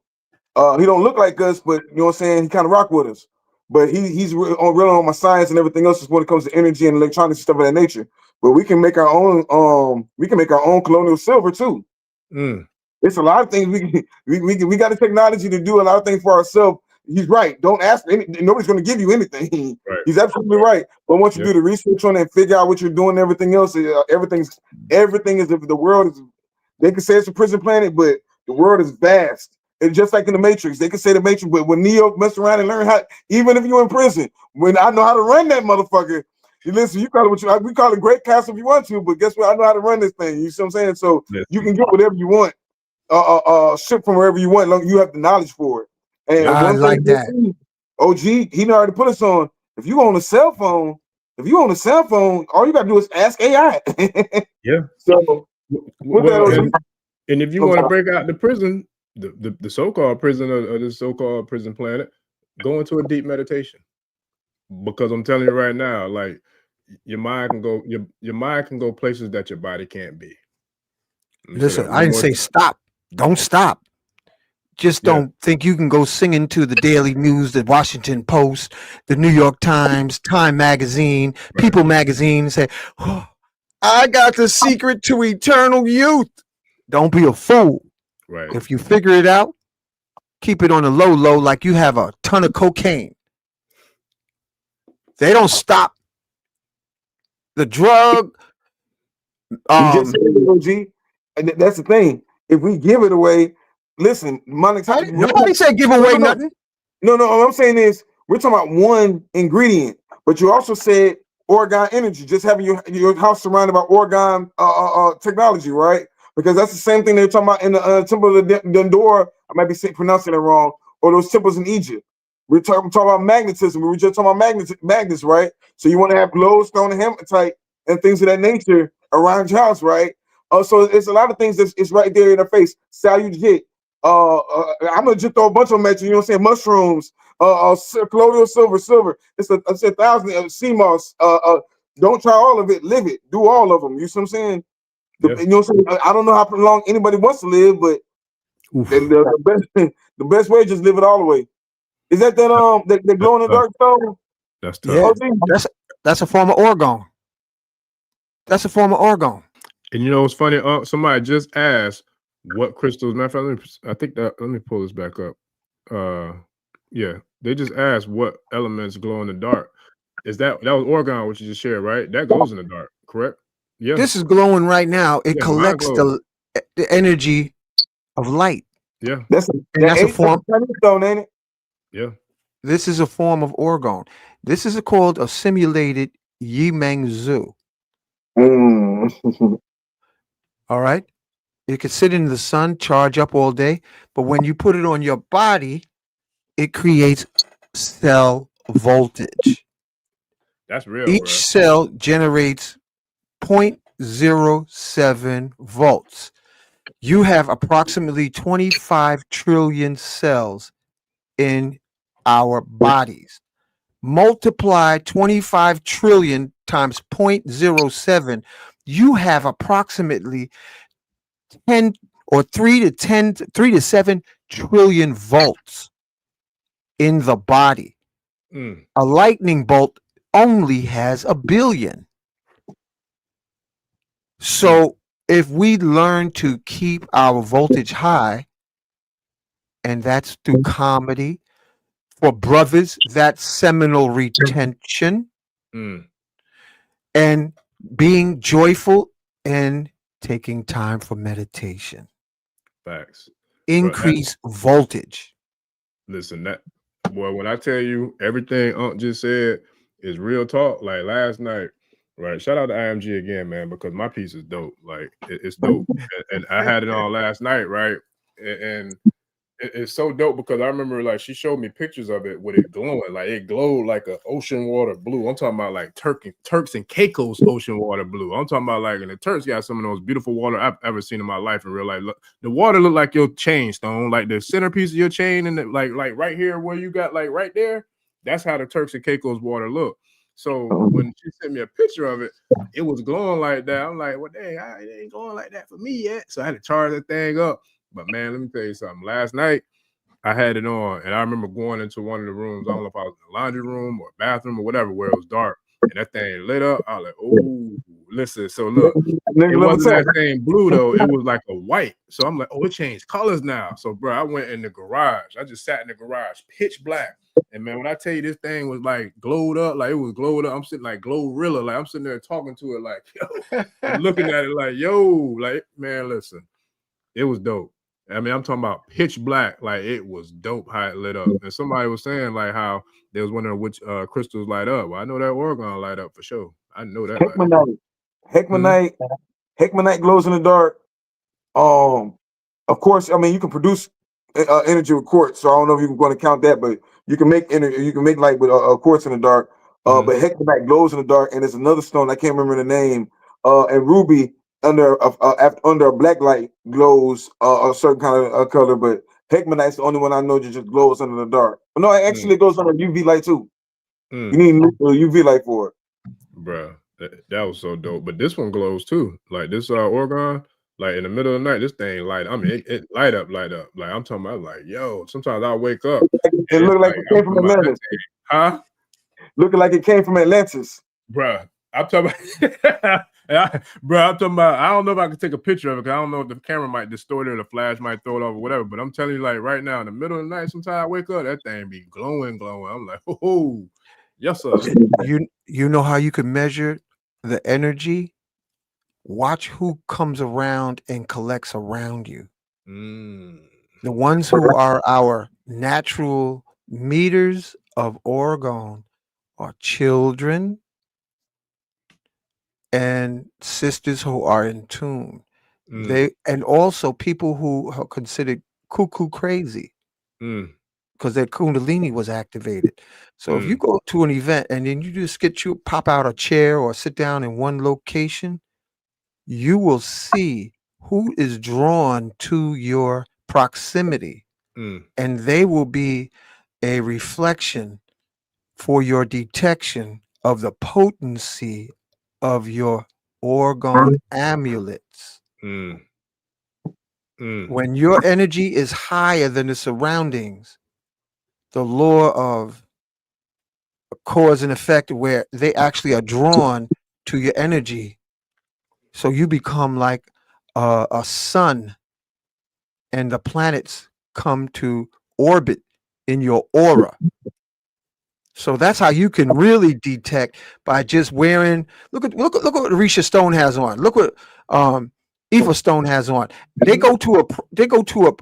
He don't look like us, but you know what I'm saying. He kind of rock with us. But he's real on my science and everything else when it comes to energy and electronics and stuff of that nature. But we can make our own. We can make our own colonial silver too. It's a lot of things we got the technology to do a lot of things for ourselves. He's right. Don't ask nobody's going to give you anything. Right. He's absolutely right. But once you do the research on it and figure out what you're doing, and everything else, everything is, if the world is, they can say it's a prison planet, but the world is vast. It's just like in the Matrix. They can say the Matrix, but when Neo mess around and learn how, even if you're in prison, when I know how to run that motherfucker, you listen, you call it we call it Great Castle if you want to, but guess what? I know how to run this thing. You see what I'm saying? So you can get whatever you want, ship from wherever you want, long as you have the knowledge for it. And I like that. OG, he know how to put us on. If you own a cell phone, all you gotta do is ask AI. Yeah. So and if you want to break out the prison, the so-called prison of this so-called prison planet, go into a deep meditation. Because I'm telling you right now, like, your mind can go, your mind can go places that your body can't be. Listen, I didn't say stop. Don't stop. Just don't think you can go singing to the Daily News, the Washington Post, the New York Times, Time Magazine, People Magazine, and say, oh, I got the secret to eternal youth. Don't be a fool. Right. If you figure it out, keep it on the low like you have a ton of cocaine. They don't stop the drug. You just said it, OG. And that's the thing. If we give it away, listen, nobody said give away nothing. No, what I'm saying is we're talking about one ingredient, but you also said Oregon energy, just having your house surrounded by Oregon technology, right? Because that's the same thing they're talking about in the temple of Dendor. I might be pronouncing it wrong, or those temples in Egypt. We're talking about magnetism. We were just talking about magnets, right? So you want to have glowstone and hematite and things of that nature around your house, right? So it's a lot of things it's right there in the face. Salute. I'm gonna just throw a bunch of them at you. You know what I'm saying? Mushrooms, colloidal silver. It's a 1,000 of sea moss. Don't try all of it. Live it. Do all of them. You see what I'm saying? You know what I'm saying? I don't know how long anybody wants to live, but the best way is just live it all the way. Is that that glow in the dark stone? That's tough. Yeah, that's a form of orgone. That's a form of orgone. And you know what's funny? Somebody just asked what crystals. Matter of fact, let me pull this back up. Yeah, they just asked what elements glow in the dark. That was orgone, which you just shared, right? That goes in the dark, correct? Yeah. This is glowing right now. It collects the energy of light. Yeah. That's a form. Ain't it? Yeah. This is a form of orgone. This is called a simulated Yimeng-zu. All right. It could sit in the sun, charge up all day, but when you put it on your body, it creates cell voltage. That's real. Each cell generates 0.07 volts. You have approximately 25 trillion cells in our bodies. Multiply 25 trillion times 0.07, you have approximately 3 to 7 trillion volts in the body. A lightning bolt only has 1 billion. So if we learn to keep our voltage high, and that's through comedy, for brothers, that's seminal retention, and being joyful and taking time for meditation. Facts. Increase voltage. Listen, when I tell you everything Unc just said is real talk. Like last night, right? Shout out to IMG again, man, because my piece is dope. Like it's dope, and I had it on last night, right? And it's so dope because I remember like she showed me pictures of it with it glowing, like it glowed like an ocean water blue. I'm talking about like Turks and Caicos ocean water blue. I'm talking about like, and the Turks got some of those beautiful water I've ever seen in my life in real life. Look, the water looked like your chain stone, like the centerpiece of your chain, and like right here where you got like right there. That's how the Turks and Caicos water look. So when she sent me a picture of it, it was glowing like that. I'm like, well, dang, it ain't glowing like that for me yet. So I had to charge that thing up. But man, let me tell you something. Last night, I had it on, and I remember going into one of the rooms. I don't know if I was in the laundry room or bathroom or whatever, where it was dark, and that thing lit up. I was like, oh, listen. So look, it wasn't that same blue though. It was like a white. So I'm like, oh, it changed colors now. So bro, I went in the garage. I just sat in the garage, pitch black. And man, when I tell you this thing was like glowed up, like it was glowed up. I'm sitting like Glorilla, like I'm sitting there talking to it, like yo, and looking at it like yo, like man, listen, it was dope. I mean, I'm talking about pitch black, like it was dope how it lit up. And somebody was saying like how they was wondering which crystals light up. Well, I know that orgone light up for sure. I know that. Heckmanite glows in the dark. Of course, I mean you can produce energy with quartz, so I don't know if you're going to count that, but you can make energy. You can make light with quartz in the dark. But Heckmanite glows in the dark, and there's another stone I can't remember the name. And ruby under a black light glows a certain kind of color, but Heckmanite's the only one I know that just glows under the dark. But no, it actually goes under UV light too. You need UV light for it, bro. That was so dope. But this one glows too. Like this orgone, Like in the middle of the night, this thing light. I mean, it light up. Like I'm talking about, like, yo. Sometimes I wake up It and it's looked like like it I'm came from talking about that Atlantis. thing, huh? Looking like it came from Atlantis. Bruh, I'm talking about, I'm talking about, I don't know if I can take a picture of it because I don't know if the camera might distort it or the flash might throw it off or whatever. But I'm telling you, like right now, in the middle of the night, sometimes I wake up, that thing be glowing. I'm like, oh, yes, sir. You know how you can measure the energy? Watch who comes around and collects around you. The ones who are our natural meters of orgone are children and sisters who are in tune. They and also people who are considered cuckoo crazy because their kundalini was activated. So if you go to an event and then you just pop out a chair or sit down in one location, you will see who is drawn to your proximity, and they will be a reflection for your detection of the potency of your orgone amulets. When your energy is higher than the surroundings, the law of cause and effect, where they actually are drawn to your energy, so you become like a sun, and the planets come to orbit in your aura. So that's how you can really detect, by just wearing. Look what Risha Stone has on. Look what Eva Stone has on. They go to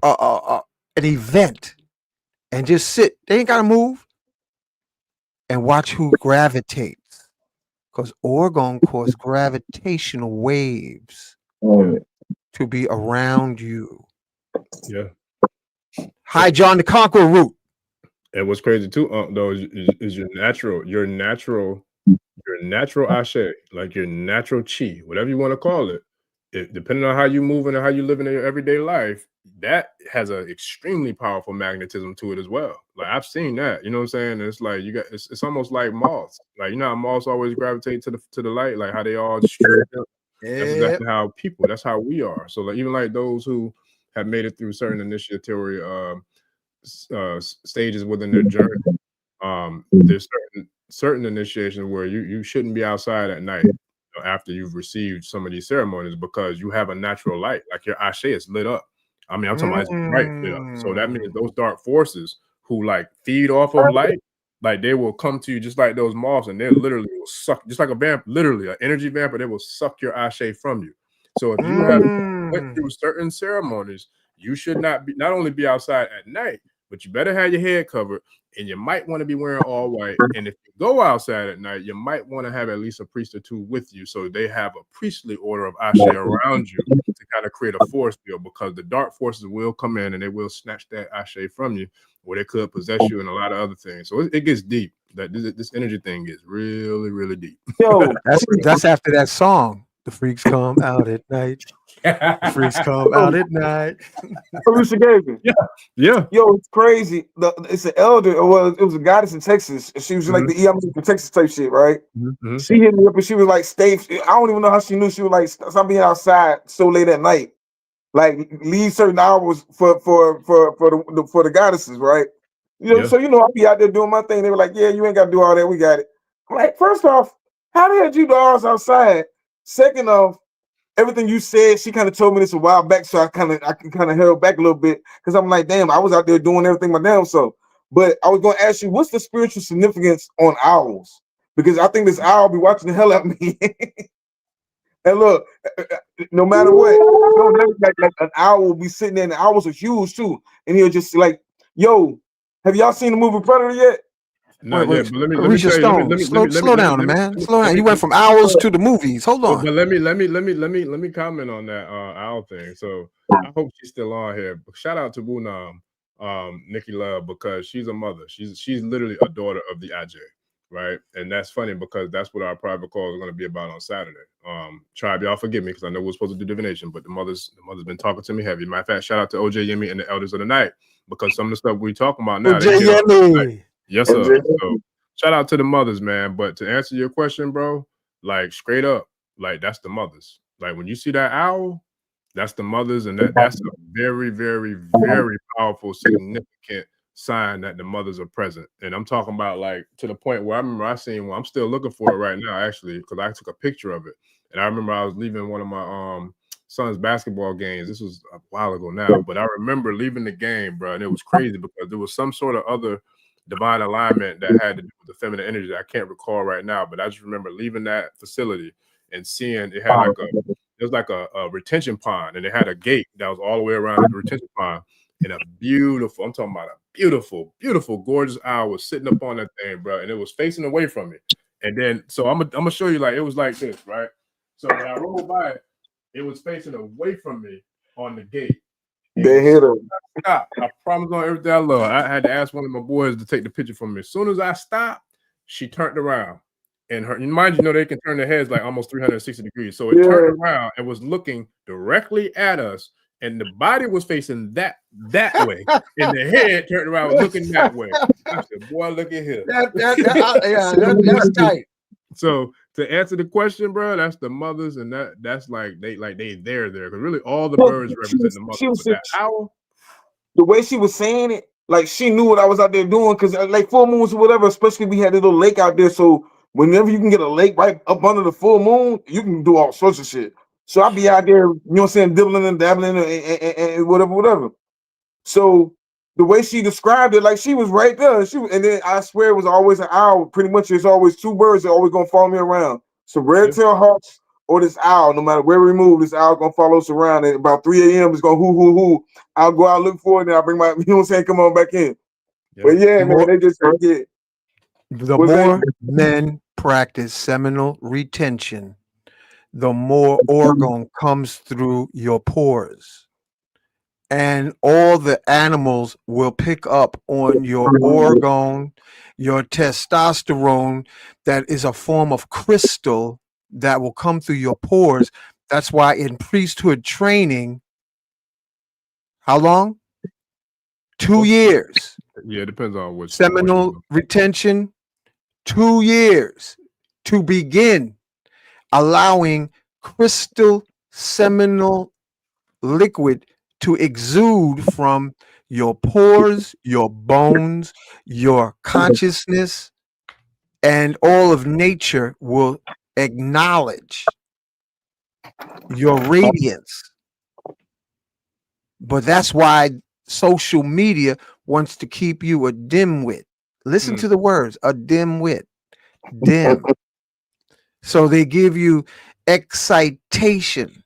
an event and just sit. They ain't gotta move, and watch who gravitates, because orgone cause gravitational waves to be around you. Yeah. Hi, John the Conqueror root. And what's crazy too, though, is your natural ashe, like your natural chi, whatever you want to call it. Depending on how you move and how you live in your everyday life, that has an extremely powerful magnetism to it as well. Like I've seen that, you know what I'm saying? It's like it's almost like moths. Like you know how moths always gravitate to the light, like how they all that's exactly how that's how we are. So like even like those who have made it through certain initiatory stages within their journey, there's certain initiations where you shouldn't be outside at night, after you've received some of these ceremonies, because you have a natural light, like your ashe is lit up. I mean, I'm talking about it's bright lit up. So that means those dark forces who like feed off of light, like they will come to you just like those moths, and they literally will suck, just like a vamp, literally an energy vampire. They will suck your ashe from you. So if you have went through certain ceremonies, you should not only be outside at night, but you better have your head covered, and you might want to be wearing all white. And if you go outside at night, you might want to have at least a priest or two with you, so they have a priestly order of ashe around you to kind of create a force field, because the dark forces will come in and they will snatch that ashe from you, or they could possess you and a lot of other things. So it gets deep. That this energy thing gets really, really deep. Yo, That's after that song. The freaks come out at night. The freaks come out at night. Alicia Gavin. Yeah. Yo, it's crazy. It's an elder. Well, it was a goddess in Texas. She was like the EM from Texas type shit, right? She hit me up and she was like, "Stay." I don't even know how she knew. She was like, "Stop being outside so late at night. Like, leave certain hours for the goddesses, right?" You know, so I'll be out there doing my thing. They were like, "Yeah, you ain't got to do all that. We got it." I'm like, first off, how the hell you do ours outside? Second off, everything you said, she kind of told me this a while back, so I kind of held back a little bit, because I'm like, damn, I was out there doing everything my damn self. But I was going to ask you, what's the spiritual significance on owls? Because I think this owl be watching the hell out of me. And look, no matter what, like an owl will be sitting there, and the owls are huge too, and he'll just like, yo, have y'all seen the movie Predator yet? Not yet, but let me Risha tell you. Stone, slow down, man. Slow down. You went from owls to the movies. Hold on. But let me comment on that owl thing. So I hope she's still on here. But shout out to Wunam, Nikki Love, because she's a mother. She's literally a daughter of the Ajay, right? And that's funny because that's what our private call is going to be about on Saturday. Tribe, y'all forgive me because I know we're supposed to do divination, but the mother's been talking to me heavy. Matter of fact, shout out to OJ Yemi and the elders of the night, because some of the stuff we talking about now. OJ Yemi. Yes, sir. So shout out to the mothers, man. But to answer your question, bro, like straight up, like that's the mothers. Like when you see that owl, That's the mothers, and that's a very, very, very powerful, significant sign that the mothers are present. And I'm talking about like to the point where I remember I seen one. I'm still looking for it right now, actually, because I took a picture of it. And I remember I was leaving one of my son's basketball games. This was a while ago now, but I remember leaving the game, bro, and it was crazy because there was some sort of other divine alignment that had to do with the feminine energy that I can't recall right now. But I just remember leaving that facility and seeing it had like it was like a retention pond, and it had a gate that was all the way around the retention pond. And a beautiful, I'm talking about a beautiful, beautiful, gorgeous owl was sitting up on that thing, bro, and it was facing away from me. And then, so I'm gonna show you, like, it was like this, right? So when I rolled by it, it was facing away from me on the gate. They hit her. Stop. I promise on everything I love. I had to ask one of my boys to take the picture from me. As soon as I stopped, she turned around. And her, mind you, they can turn their heads like almost 360 degrees. So it turned around and was looking directly at us, and the body was facing that way, and the head turned around was looking that way. I said, "Boy, look at here." That's tight. So to answer the question, bro, that's the mothers, and that's like they there because really all the birds represent the mothers. But that owl, the way she was saying it, like she knew what I was out there doing, because like full moons or whatever, especially we had a little lake out there, so whenever you can get a lake right up under the full moon, you can do all sorts of shit. So I'll be out there, you know what I'm saying, dibbling and dabbling and whatever. So the way she described it, like she was right there. And then I swear it was always an owl. Pretty much there's always two birds that are always gonna follow me around. So red-tailed hawks or this owl, no matter where we move, this owl gonna follow us around. And about 3 a.m. it's gonna hoo. I'll go out, look for it, and I'll bring my, you know what I'm saying, come on back in. But yeah, man, they just forget. The more men practice seminal retention, the more orgone comes through your pores. And all the animals will pick up on your orgone, your testosterone, that is a form of crystal that will come through your pores. That's why in priesthood training, how long? 2 years. Yeah, it depends on what seminal retention, 2 years to begin allowing crystal seminal liquid to exude from your pores, your bones, your consciousness, and all of nature will acknowledge your radiance. But that's why social media wants to keep you a dimwit. Listen to the words, a dimwit, dim. So they give you excitation,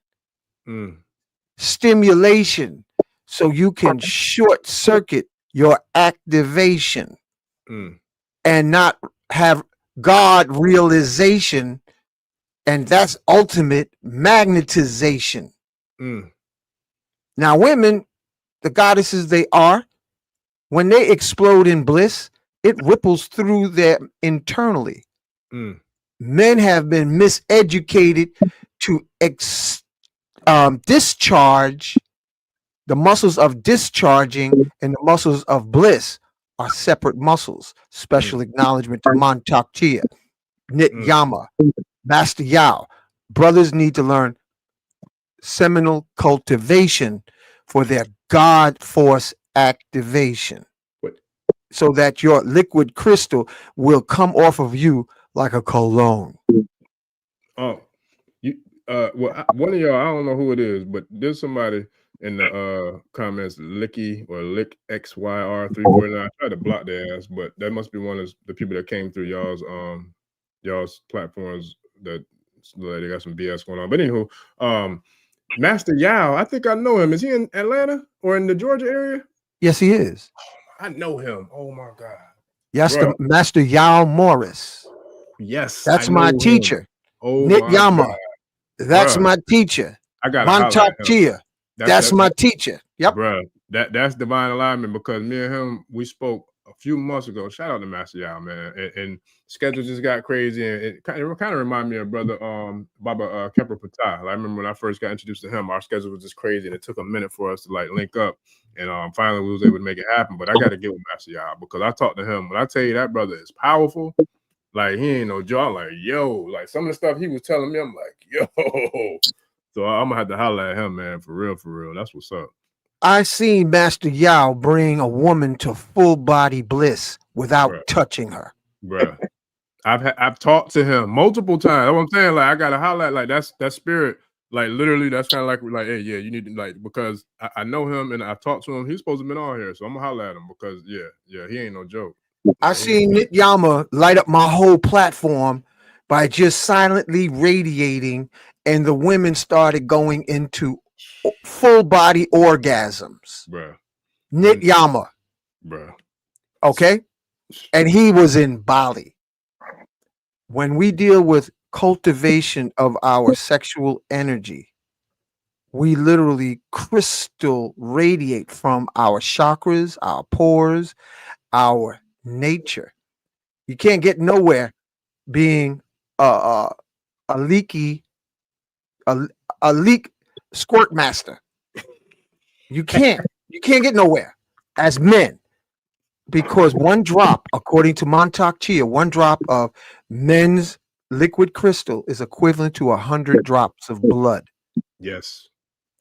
stimulation, so you can short circuit your activation and not have God realization, and that's ultimate magnetization. Now, women, the goddesses they are, when they explode in bliss, it ripples through them internally. Men have been miseducated to discharge. The muscles of discharging and the muscles of bliss are separate muscles. Special acknowledgement to Montauk Chia, Nit Yama, Master Yao. Brothers need to learn seminal cultivation for their God force activation, so that your liquid crystal will come off of you like a cologne. Oh, well, one of y'all, I don't know who it is, but there's somebody in the comments, Licky or Lick XYR349. I tried to block their ass, but that must be one of the people that came through y'all's platforms that they got some BS going on. But anywho, Master Yao, I think I know him. Is he in Atlanta or in the Georgia area? Yes, he is. I know him. Oh my God. Yes, the Master Yao Morris. Yes, that's my teacher. Oh, Nit Yama. God. That's my teacher. I got Montauk Chia. That's my teacher. Yep. Bro, that's divine alignment, because me and him, we spoke a few months ago. Shout out to Master Yao, man. And schedule just got crazy, and it kind of reminded me of brother Baba Kepra Patah. I remember when I first got introduced to him, our schedule was just crazy, and it took a minute for us to like link up. And finally we was able to make it happen. But I got to get with Master Yao, because I talked to him. When I tell you that brother is powerful, like he ain't no joke. Like, yo, like some of the stuff he was telling me, I'm like, yo, So I'm gonna have to holler at him, man, for real, for real. That's what's up. I seen Master Yao bring a woman to full body bliss without Bruh. touching her. Bruh. I've talked to him multiple times. That's what I'm saying. Like, I gotta holler at, like, that's that spirit. Like, literally, that's kind of like, hey, yeah, you need to, like, because I know him and I've talked to him. He's supposed to be on here, so I'm gonna holler at him because yeah, he ain't no joke. I seen Nick Yama light up my whole platform by just silently radiating, and the women started going into full body orgasms. Bruh. Nick Yama. Bruh. Okay? And he was in Bali. When we deal with cultivation of our sexual energy, we literally crystal radiate from our chakras, our pores, our nature. You can't get nowhere being a leak squirt master. You can't get nowhere as men, because one drop, according to Montauk Chia, one drop of men's liquid crystal is equivalent to 100 drops of blood. Yes.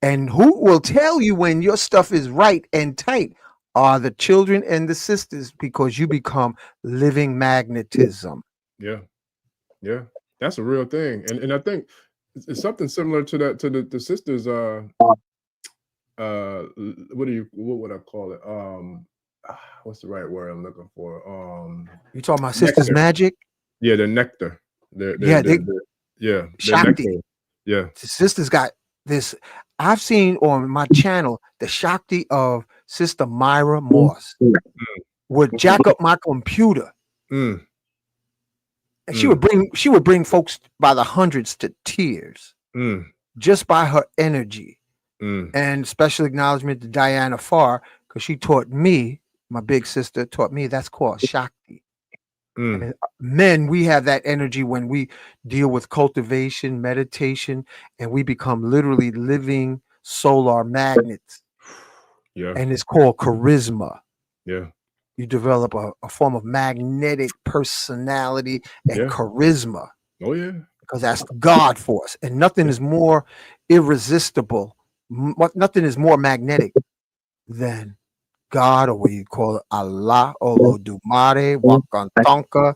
And who will tell you when your stuff is right and tight are the children and the sisters, because you become living magnetism. Yeah. That's a real thing. And I think it's something similar to that, to the sisters, what would I call it? What's the right word I'm looking for? You talking about sisters magic? Yeah, the nectar. Shakti. Nectar. Yeah. The sisters got this. I've seen on my channel the Shakti of Sister Myra Moss would jack up my computer. And she would bring folks by the hundreds to tears just by her energy. And special acknowledgement to Diana Farr, because she taught me, my big sister taught me, that's called Shakti. And men, we have that energy when we deal with cultivation, meditation, and we become literally living solar magnets. Yeah. And it's called charisma. Yeah. You develop a form of magnetic personality and charisma. Oh, yeah. Because that's God force. And nothing is more irresistible. Nothing is more magnetic than God, or what you call it, Allah, Olodumare, Wakantanka,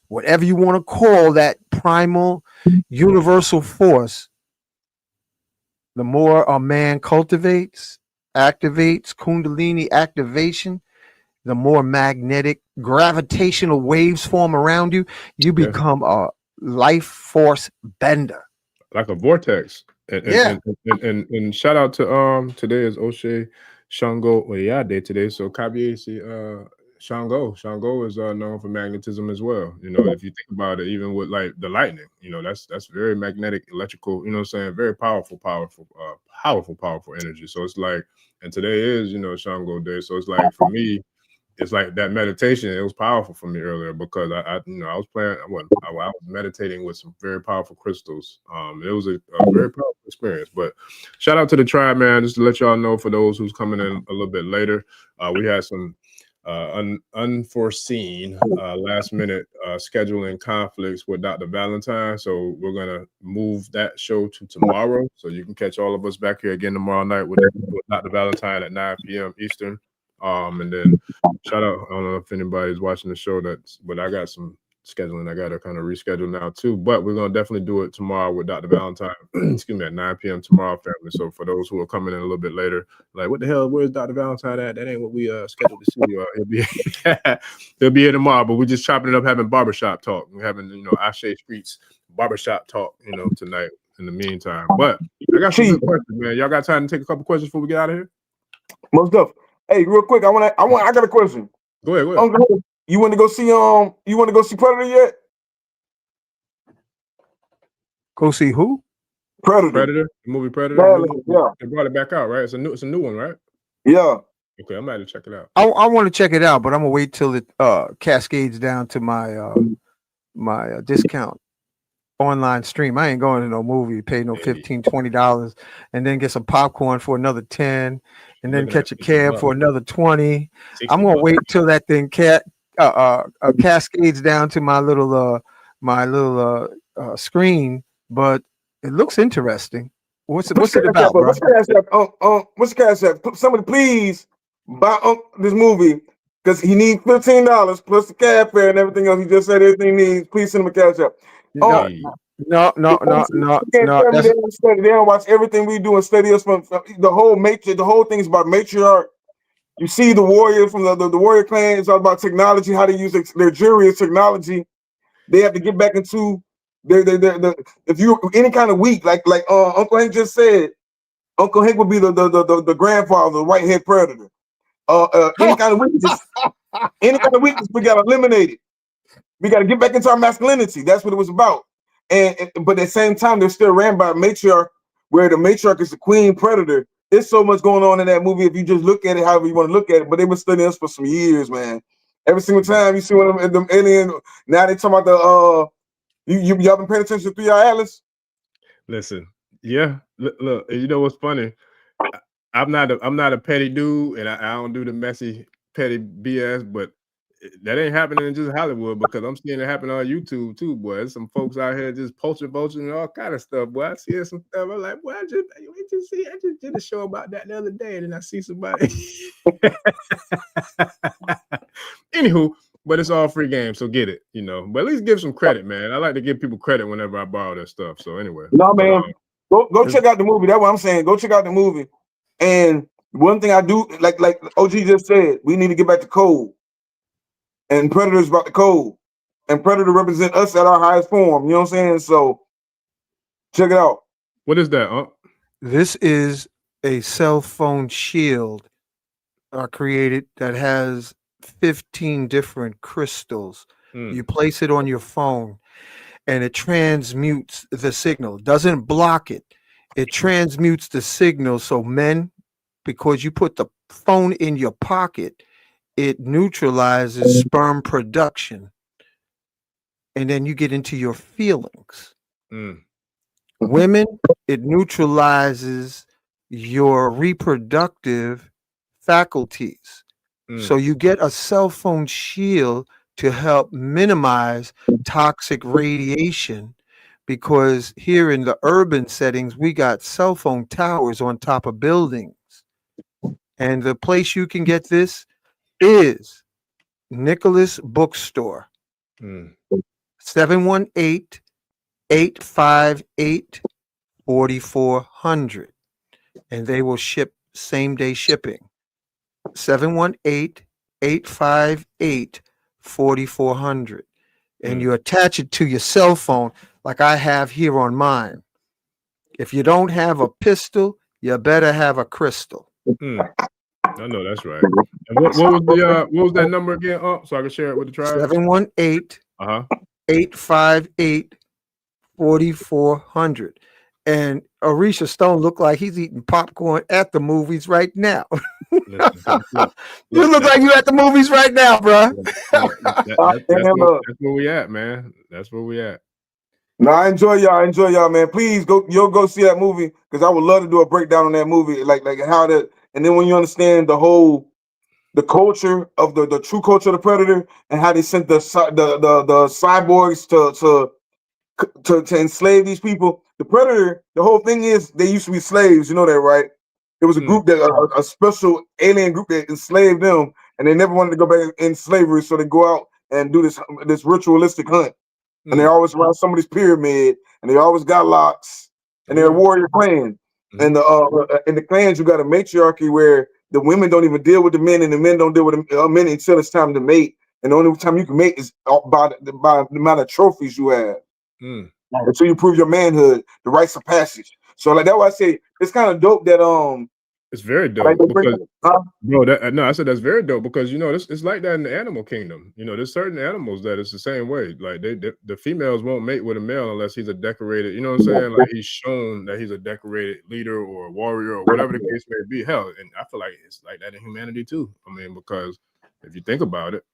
whatever you want to call that primal universal force. The more a man cultivates, activates, Kundalini activation, the more magnetic gravitational waves form around you. You become a life force bender. Like a vortex. And shout out to today is Oshe Shango Oyade today. So Kabiesi Shango is known for magnetism as well. You know, if you think about it, even with like the lightning, you know, that's very magnetic, electrical, you know what I'm saying? Very powerful energy. So it's like, and today is, you know, Shango Day. So it's like, for me, it's like that meditation. It was powerful for me earlier because I was meditating with some very powerful crystals. It was a very powerful experience. But shout out to the tribe, man. Just to let y'all know, for those who's coming in a little bit later, we had some unforeseen last minute scheduling conflicts with Dr. Valentine. So we're gonna move that show to tomorrow. So you can catch all of us back here again tomorrow night with Dr. Valentine at 9 p.m. Eastern. And then shout out, I don't know if anybody's watching the show, but I got some scheduling I got to kind of reschedule now too, but we're going to definitely do it tomorrow with Dr. Valentine, excuse me, at 9 p.m. tomorrow, family. So for those who are coming in a little bit later, like, what the hell, where's Dr. Valentine at? That ain't what we scheduled to see you. He'll be here tomorrow, but we're just chopping it up, having barbershop talk. We're having, you know, Ashe Streets barbershop talk, you know, tonight in the meantime. But I got some good questions, man. Y'all got time to take a couple questions before we get out of here? Most stuff. Hey, real quick, I got a question. Go ahead. You want to go see Predator yet? Go see who? Predator. The movie Predator. Yeah. They brought it back out, right? It's a new one, right? Yeah. Okay, I'm going to check it out. I want to check it out, but I'm gonna wait till it cascades down to my my discount online stream. I ain't going to no movie, pay no $15, $20, and then get some popcorn for another 10, and then catch a cab for another 20. I'm gonna wait till that thing cascades down to my little screen, but it looks interesting. What's it about, bro? What's the cash app? What's the cash app? Somebody please buy this movie because he needs $15 plus the cab fare and everything else. He just said everything he needs. Please send him a cash app. No, Hey, no. They don't study. They don't watch everything we do and study us from the whole matriarch. The whole thing is about matriarch. You see the warrior from the warrior clan. It's all about technology, how they use their jewelry as technology. They have to get back into their if you any kind of weak, like Uncle Hank just said, Uncle Hank would be the grandfather, the white-head predator. Any kind of weakness, we gotta eliminate it. We gotta get back into our masculinity. That's what it was about. But at the same time, they're still ran by a matriarch, where the matriarch is the queen predator. There's so much going on in that movie if you just look at it however you want to look at it. But they've been studying us for some years, man. Every single time you see one of them alien, now they talking about the y'all been paying attention to 3-Eye Atlas? listen, yeah. Look, you know what's funny? I'm not a petty dude, and I don't do the messy petty BS, but that ain't happening in just Hollywood, because I'm seeing it happen on YouTube too, boy. There's some folks out here just poaching and all kind of stuff, boy. I see some stuff. I'm like, boy, I just did a show about that the other day, and then I see somebody. Anywho, but it's all free game, so get it, you know. But at least give some credit, man. I like to give people credit whenever I borrow their stuff. So anyway, No, man, go check out the movie. That's what I'm saying. Go check out the movie. And one thing I do, like OG just said, we need to get back to code. And Predator's about the code. And Predator represent us at our highest form. You know what I'm saying? So check it out. What is that? This is a cell phone shield created that has 15 different crystals. You place it on your phone and it transmutes the signal. It doesn't block it. It transmutes the signal. So men, because you put the phone in your pocket, it neutralizes sperm production. And then you get into your feelings. Women, it neutralizes your reproductive faculties. So you get a cell phone shield to help minimize toxic radiation, because here in the urban settings, we got cell phone towers on top of buildings. And the place you can get this is Nicholas Bookstore, 718-858-4400. And they will ship same-day shipping. 718-858-4400. And you attach it to your cell phone like I have here on mine. If you don't have a pistol, you better have a crystal. I know that's right. And what was that number again? So I can share it with the tribe. 718-858-4400. And Arisha Stone looked like he's eating popcorn at the movies right now. You look like you at the movies right now, bro. That's where we at, man. That's where we at. No, I enjoy y'all, man. Please go see that movie, because I would love to do a breakdown on that movie, like how that. And then when you understand the culture of the true culture of the Predator, and how they sent the cyborgs to enslave these people. The Predator, the whole thing is they used to be slaves. You know that, right? It was a group that a special alien group that enslaved them, and they never wanted to go back in slavery, so they go out and do this ritualistic hunt. And they're always around somebody's pyramid, and they always got locks, and they're a warrior clan. And in the clans, you got a matriarchy where the women don't even deal with the men, and the men don't deal with the men until it's time to mate. And the only time you can mate is by the amount of trophies you have. Until you prove your manhood, the rites of passage. So like that's why I say it's kind of dope that it's very dope. Because, I said that's very dope, because you know it's like that in the animal kingdom. You know, there's certain animals that it's the same way. Like the females won't mate with a male unless he's a decorated. You know what I'm saying? Like he's shown that he's a decorated leader or a warrior or whatever the case may be. Hell, and I feel like it's like that in humanity too. I mean, because if you think about it,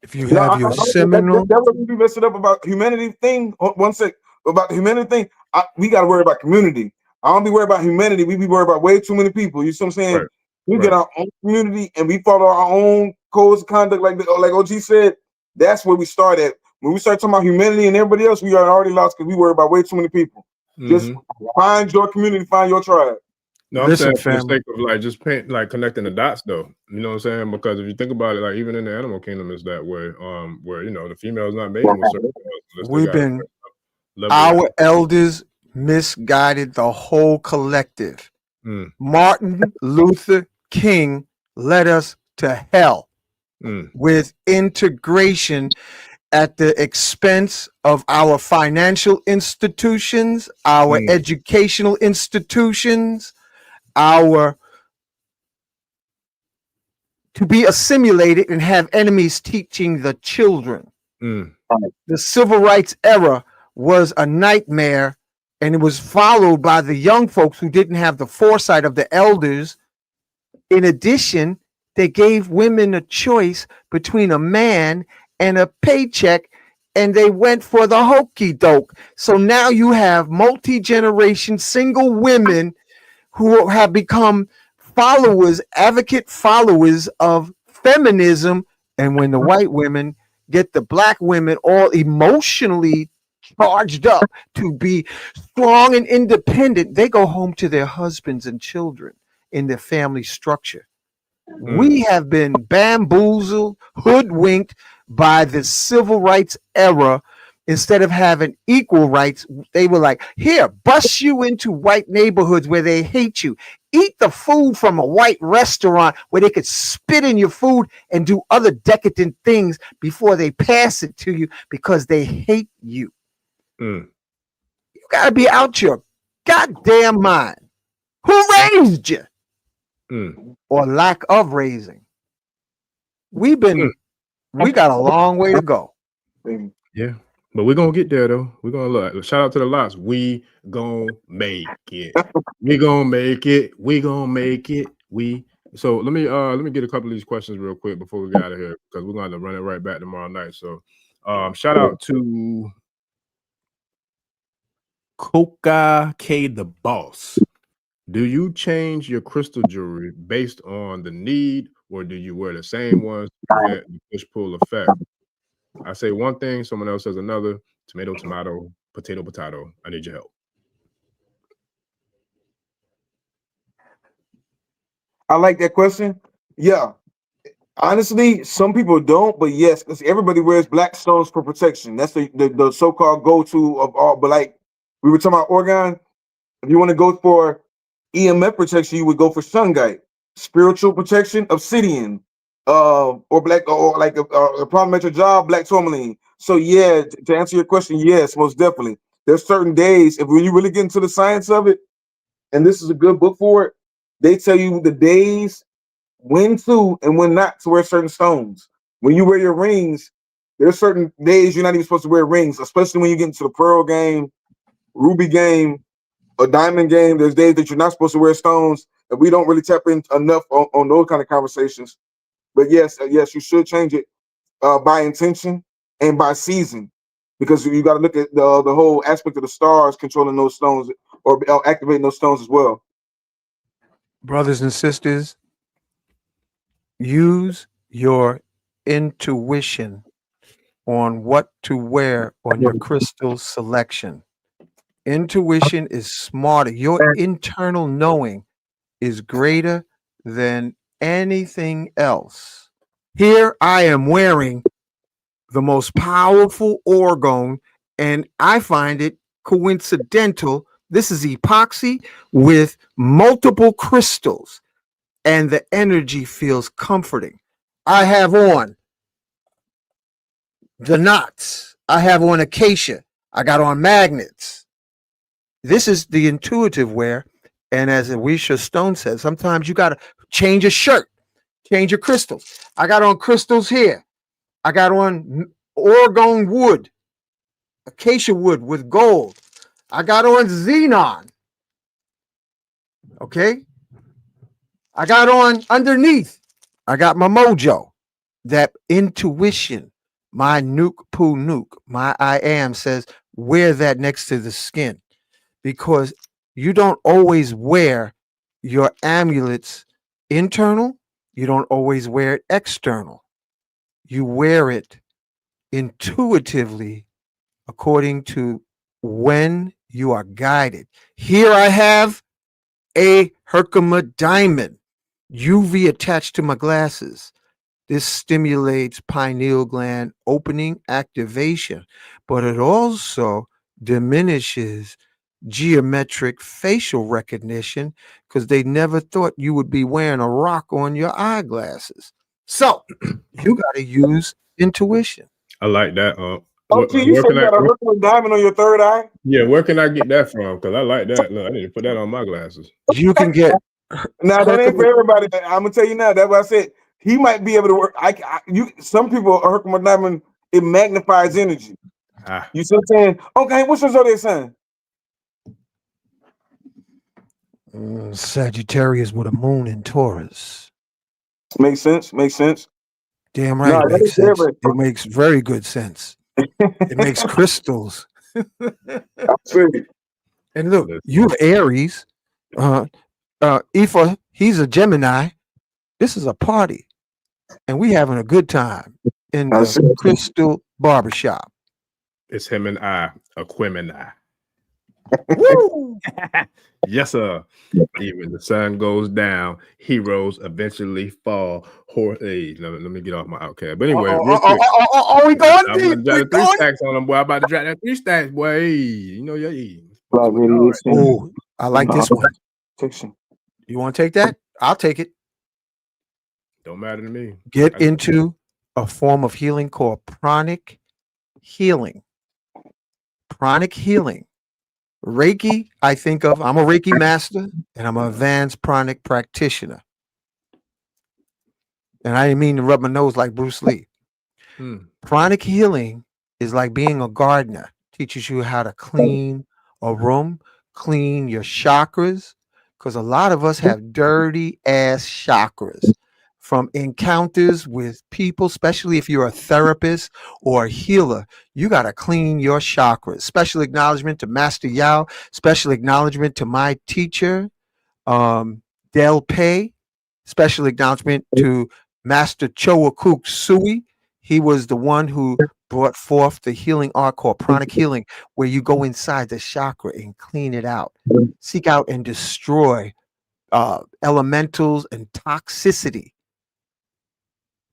if you have your seminal, that's what we messed it up about humanity thing. One sec about the humanity thing. We got to worry about community. I don't be worried about humanity. We be worried about way too many people. You see what I'm saying? Right. We get our own community and we follow our own codes of conduct, like OG said. That's where we start at. When we start talking about humanity and everybody else, we are already lost because we worry about way too many people. Just find your community, find your tribe. No, I'm Listen, saying for the family. sake of like just connecting the dots though. You know what I'm saying? Because if you think about it, like even in the animal kingdom is that way. Where the female is not mating with certain males unless they We've got a been, level of our elders misguided the whole collective. Mm, Martin Luther King led us to hell with integration at the expense of our financial institutions, our educational institutions, our to be assimilated and have enemies teaching the children. The civil rights era was a nightmare, and it was followed by the young folks who didn't have the foresight of the elders. In addition, they gave women a choice between a man and a paycheck, and they went for the hokey doke. So now you have multi-generation single women who have become advocate followers of feminism. And when the white women get the black women all emotionally charged up to be strong and independent, they go home to their husbands and children in their family structure. We have been bamboozled, hoodwinked by the civil rights era. Instead of having equal rights, they were like, here, bust you into white neighborhoods where they hate you. Eat the food from a white restaurant where they could spit in your food and do other decadent things before they pass it to you because they hate you. You got to be out your goddamn mind. Who raised you? Or lack of raising. We got a long way to go. Yeah. But we're gonna get there though. We're gonna look. Shout out to the lots. We gonna make it. We gonna make it. We gonna make it. So let me get a couple of these questions real quick before we get out of here because we're gonna run it right back tomorrow night. So shout out to Coca K the Boss. Do you change your crystal jewelry based on the need, or do you wear the same ones to prevent the push-pull effect? I say one thing, someone else says another. Tomato, tomato, potato, potato. I need your help. I like that question. Yeah. Honestly, some people don't, but yes, because everybody wears black stones for protection. That's the so-called go-to of all. But like we were talking about Oregon, if you want to go for EMF protection, you would go for shungite. Spiritual protection, obsidian, or black, or like a problem at your job, black tourmaline. So yeah, to answer your question, yes, most definitely. There's certain days, if when you really get into the science of it, and this is a good book for it, they tell you the days when to and when not to wear certain stones. When you wear your rings, there's certain days you're not even supposed to wear rings, especially when you get into the pearl game, ruby game, a diamond game. There's days that you're not supposed to wear stones, and we don't really tap in enough on those kind of conversations. But yes, you should change it by intention and by season, because you got to look at the whole aspect of the stars controlling those stones or activating those stones as well. Brothers and sisters, use your intuition on what to wear on your crystal selection. Intuition is smarter. Your internal knowing is greater than anything else. Here I am wearing the most powerful orgone, and I find it coincidental. This is epoxy with multiple crystals, and the energy feels comforting. I have on the knots. I have on acacia. I got on magnets. This is the intuitive wear. And as Awisha Stone said, sometimes you got to change a shirt, change your crystals. I got on crystals here. I got on orgone wood, acacia wood with gold. I got on xenon. Okay. I got on underneath. I got my mojo, that intuition. My nuke poo nuke, my I am says, wear that next to the skin, because you don't always wear your amulets internal. You don't always wear it external. You wear it intuitively according to when you are guided. Here I have a Herkimer diamond, UV attached to my glasses. This stimulates pineal gland opening activation, but it also diminishes geometric facial recognition because they never thought you would be wearing a rock on your eyeglasses. So you got to use intuition. I like that. OG, you Where said can you I? got a Hercules diamond on your third eye? Yeah, where can I get that from? Because I like that. Look, I need to put that on my glasses. You can get Now that ain't Herkimer. for everybody. I'm gonna tell you now. That's what I said. He might be able to work. Some people Herkimer diamond, it magnifies energy. Ah, You see what I'm saying? Okay, what's your zodiac sign? Sagittarius with a moon in Taurus. Makes sense. Makes sense. Damn No, right it that makes is sense. everybody. It makes very good sense. It makes crystals. Absolutely. And look, you have Aries. Ifa, he's a Gemini. This is a party, and we having a good time in the Crystal Barbershop. it's him and I, Aquemini. Woo! Yes, sir. Even the sun goes down, heroes eventually fall. Hey, let me get off my outcast. But anyway, real quick. We going I'm deep. about to drop We the 3 going. stacks on them, boy. I'm about to drop that 3 stacks, boy. Hey, you know, yeah. Black radiation. Oh, I like this one. Protection. You want to take that? I'll take it. Don't matter to me. Get into a form of healing called pranic healing. Pranic healing. Reiki, I'm a Reiki master and I'm an advanced pranic practitioner. And I didn't mean to rub my nose like Bruce Lee. Pranic healing is like being a gardener. Teaches you how to clean a room, clean your chakras, because a lot of us have dirty ass chakras from encounters with people, especially if you're a therapist or a healer. You got to clean your chakras. Special acknowledgement to Master Yao. Special acknowledgement to my teacher, Del Pei. Special acknowledgement to Master Choakuk Sui. He was the one who brought forth the healing art called pranic healing, where you go inside the chakra and clean it out, seek out and destroy elementals and toxicity,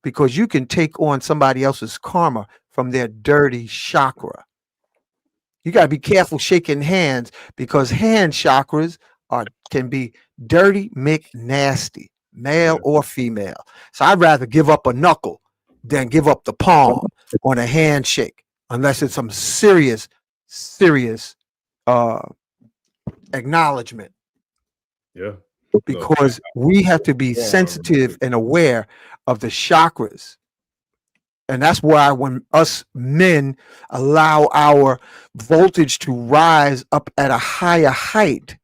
because you can take on somebody else's karma from their dirty chakra. You got to be careful shaking hands, because hand chakras can be dirty, nasty, male or female. So I'd rather give up a knuckle than give up the palm on a handshake, unless it's some serious acknowledgement. Yeah. Because we have to be sensitive and aware of the chakras. And that's why when us men allow our voltage to rise up at a higher height,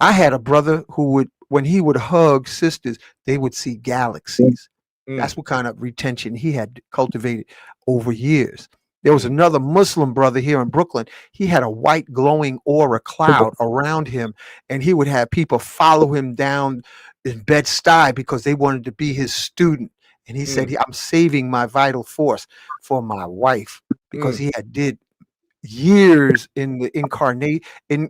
I had a brother who would, when he would hug sisters, they would see galaxies. That's what kind of retention he had cultivated over years. There was another Muslim brother here in Brooklyn. He had a white glowing aura cloud around him, and he would have people follow him down in Bed-Stuy because they wanted to be his student. And he said, I'm saving my vital force for my wife, because he had did years in the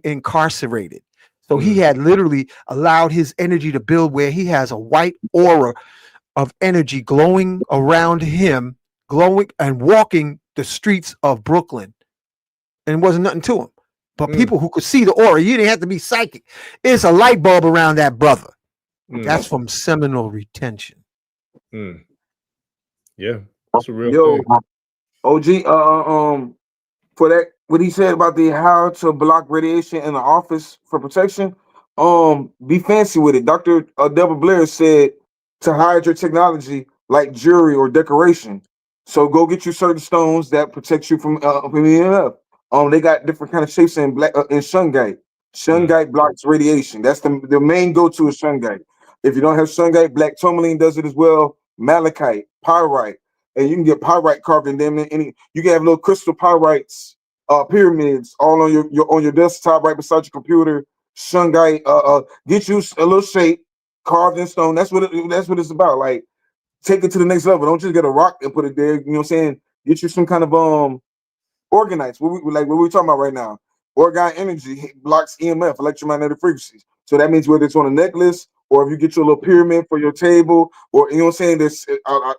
incarcerated. So he had literally allowed his energy to build where he has a white aura of energy glowing around him, glowing and walking the streets of Brooklyn. And it wasn't nothing to him. But people who could see the aura, you didn't have to be psychic. It's a light bulb around that brother. That's from seminal retention. Yeah, that's a real thing. OG, for that, what he said about the how to block radiation in the office for protection, be fancy with it. Dr. Deborah Blair said to hide your technology like jewelry or decoration. So go get you certain stones that protect you from EMF. They got different kind of shapes in black in shungite. Shungite blocks radiation. That's the main go-to is shungite. If you don't have shungite, black tourmaline does it as well. Malachite, pyrite, and you can get pyrite carved in them. You can have little crystal pyrites, pyramids all on your desktop right beside your computer. Shungite, get you a little shape carved in stone. That's what it's about. Like, take it to the next level. Don't just get a rock and put it there. You know what I'm saying? Get you some kind of organites. What we're talking about right now. Orgone energy blocks EMF, electromagnetic frequencies. So that means whether it's on a necklace or if you get your little pyramid for your table, or you know what I'm saying, there's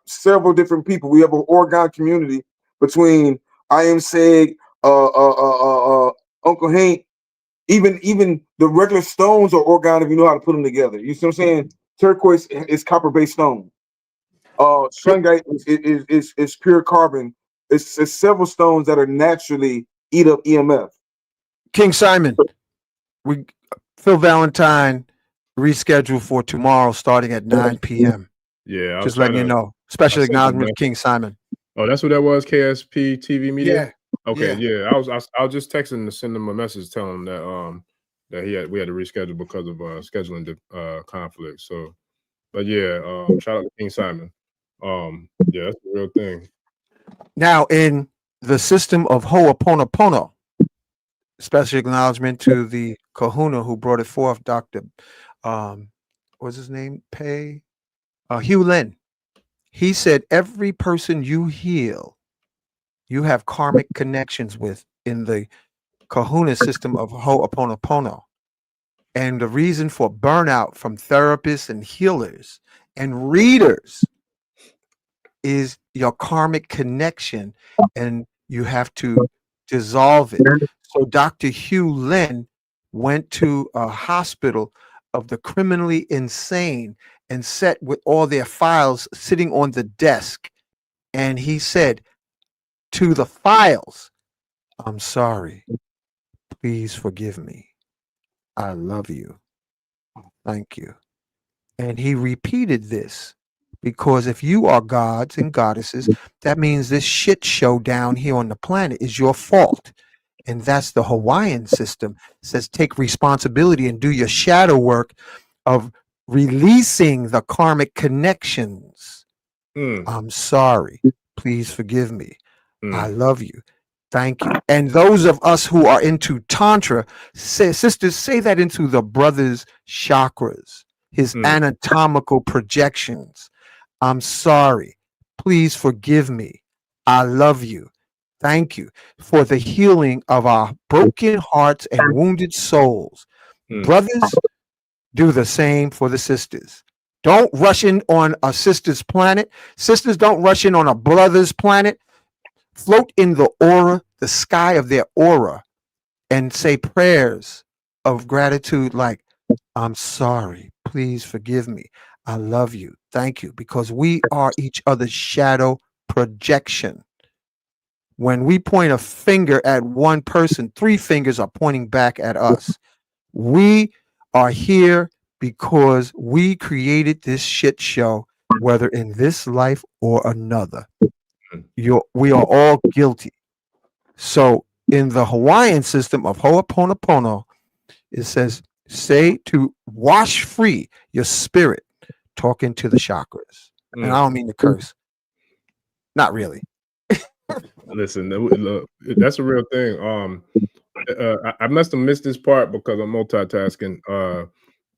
several different people. We have an Orgone community between I Am Seg, Uncle Hank, even the regular stones are Orgone if you know how to put them together. You see what I'm saying? Turquoise is copper-based stone. Shungite is pure carbon. It's several stones that are naturally eat up EMF. King Simon, Phil Valentine rescheduled for tomorrow starting at 9 p.m. Yeah, I was Just letting you know. Special acknowledgement, King Simon. Oh, that's what that was. KSP TV Media. Yeah. Okay. Yeah. I was just texting to send him a message telling him that that we had to reschedule because of scheduling conflict. So, but yeah, shout out to King Simon. Yeah, that's the real thing. Now, in the system of Ho'oponopono, special acknowledgement to the kahuna who brought it forth, Dr. What's his name? Hugh Lin. He said, every person you heal, you have karmic connections with in the kahuna system of Ho'oponopono. And the reason for burnout from therapists and healers and readers is your karmic connection, and you have to dissolve it. So Dr. Hugh Lin went to a hospital of the criminally insane and sat with all their files sitting on the desk. And he said to the files, I'm sorry. Please forgive me. I love you. Thank you. And he repeated this because if you are gods and goddesses, that means this shit show down here on the planet is your fault. And that's the Hawaiian system. It says take responsibility and do your shadow work of releasing the karmic connections. I'm sorry. Please forgive me. I love you. Thank you. And those of us who are into Tantra, sisters, say that into the brother's chakras, his anatomical projections. I'm sorry. Please forgive me. I love you. Thank you for the healing of our broken hearts and wounded souls. Brothers, do the same for the sisters. Don't rush in on a sister's planet. Sisters, don't rush in on a brother's planet. Float in the aura, the sky of their aura, and say prayers of gratitude like, I'm sorry. Please forgive me. I love you. Thank you. Because we are each other's shadow projection. When we point a finger at one person, 3 fingers are pointing back at us. We are here because we created this shit show, whether in this life or another. We are all guilty. So in the Hawaiian system of Ho'oponopono, it says, say to wash free your spirit, talking to the chakras. And I don't mean to curse. Not really. Listen, look, that's a real thing. I must have missed this part because I'm multitasking.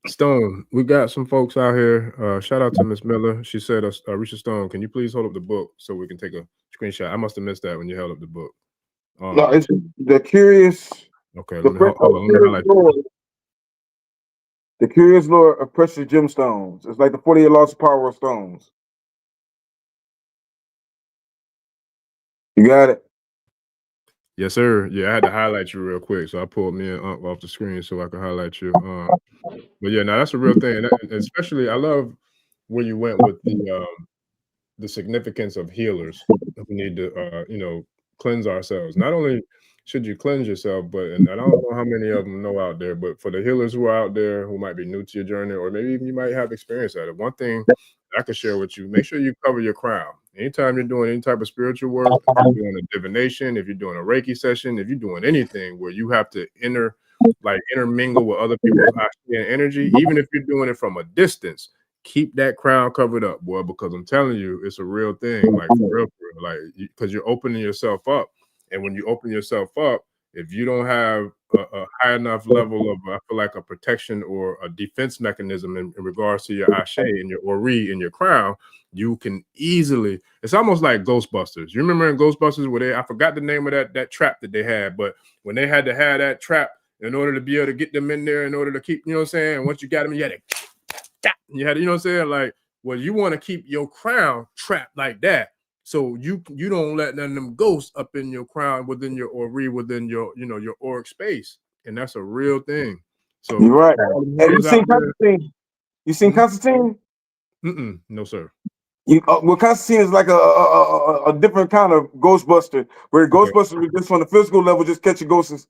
Stone, we got some folks out here. Shout out to Miss Miller. She said, Risha Stone, can you please hold up the book so we can take a screenshot? I must have missed that when you held up the book. No, it's the curious. Okay, The curious lore of precious gemstones. It's like the 48 laws of power of stones. You got it? Yes, sir. Yeah, I had to highlight you real quick, so I pulled me and Unc off the screen so I could highlight you. But yeah, now that's a real thing, and especially I love where you went with the significance of healers. We need to cleanse ourselves. Not only should you cleanse yourself, but and I don't know how many of them know out there, but for the healers who are out there who might be new to your journey, or maybe even you might have experience at it. One thing I can share with you, make sure you cover your crown. Anytime you're doing any type of spiritual work, if you're doing a divination, if you're doing a Reiki session, if you're doing anything where you have to intermingle with other people's energy, even if you're doing it from a distance, keep that crown covered up, boy, because I'm telling you, it's a real thing, like for real, like because you're opening yourself up, and when you open yourself up, if you don't have a high enough level of, I feel like, a protection or a defense mechanism in regards to your ashe and your ori and your crown, you can easily, it's almost like Ghostbusters. You remember in Ghostbusters where I forgot the name of that trap that they had, but when they had to have that trap in order to be able to get them in there, in order to keep, you know what I'm saying? And once you got them, you had to, you know what I'm saying? Like, well, you want to keep your crown trapped like that. So you don't let none of them ghosts up in your crown, within your ori, within your, you know, your auric space. And that's a real thing. So You're right. all the Have you healers seen out there, Constantine? You seen Constantine? no, sir. Well, Constantine is like a different kind of Ghostbuster, where Ghostbusters is just on the physical level, just catching ghosts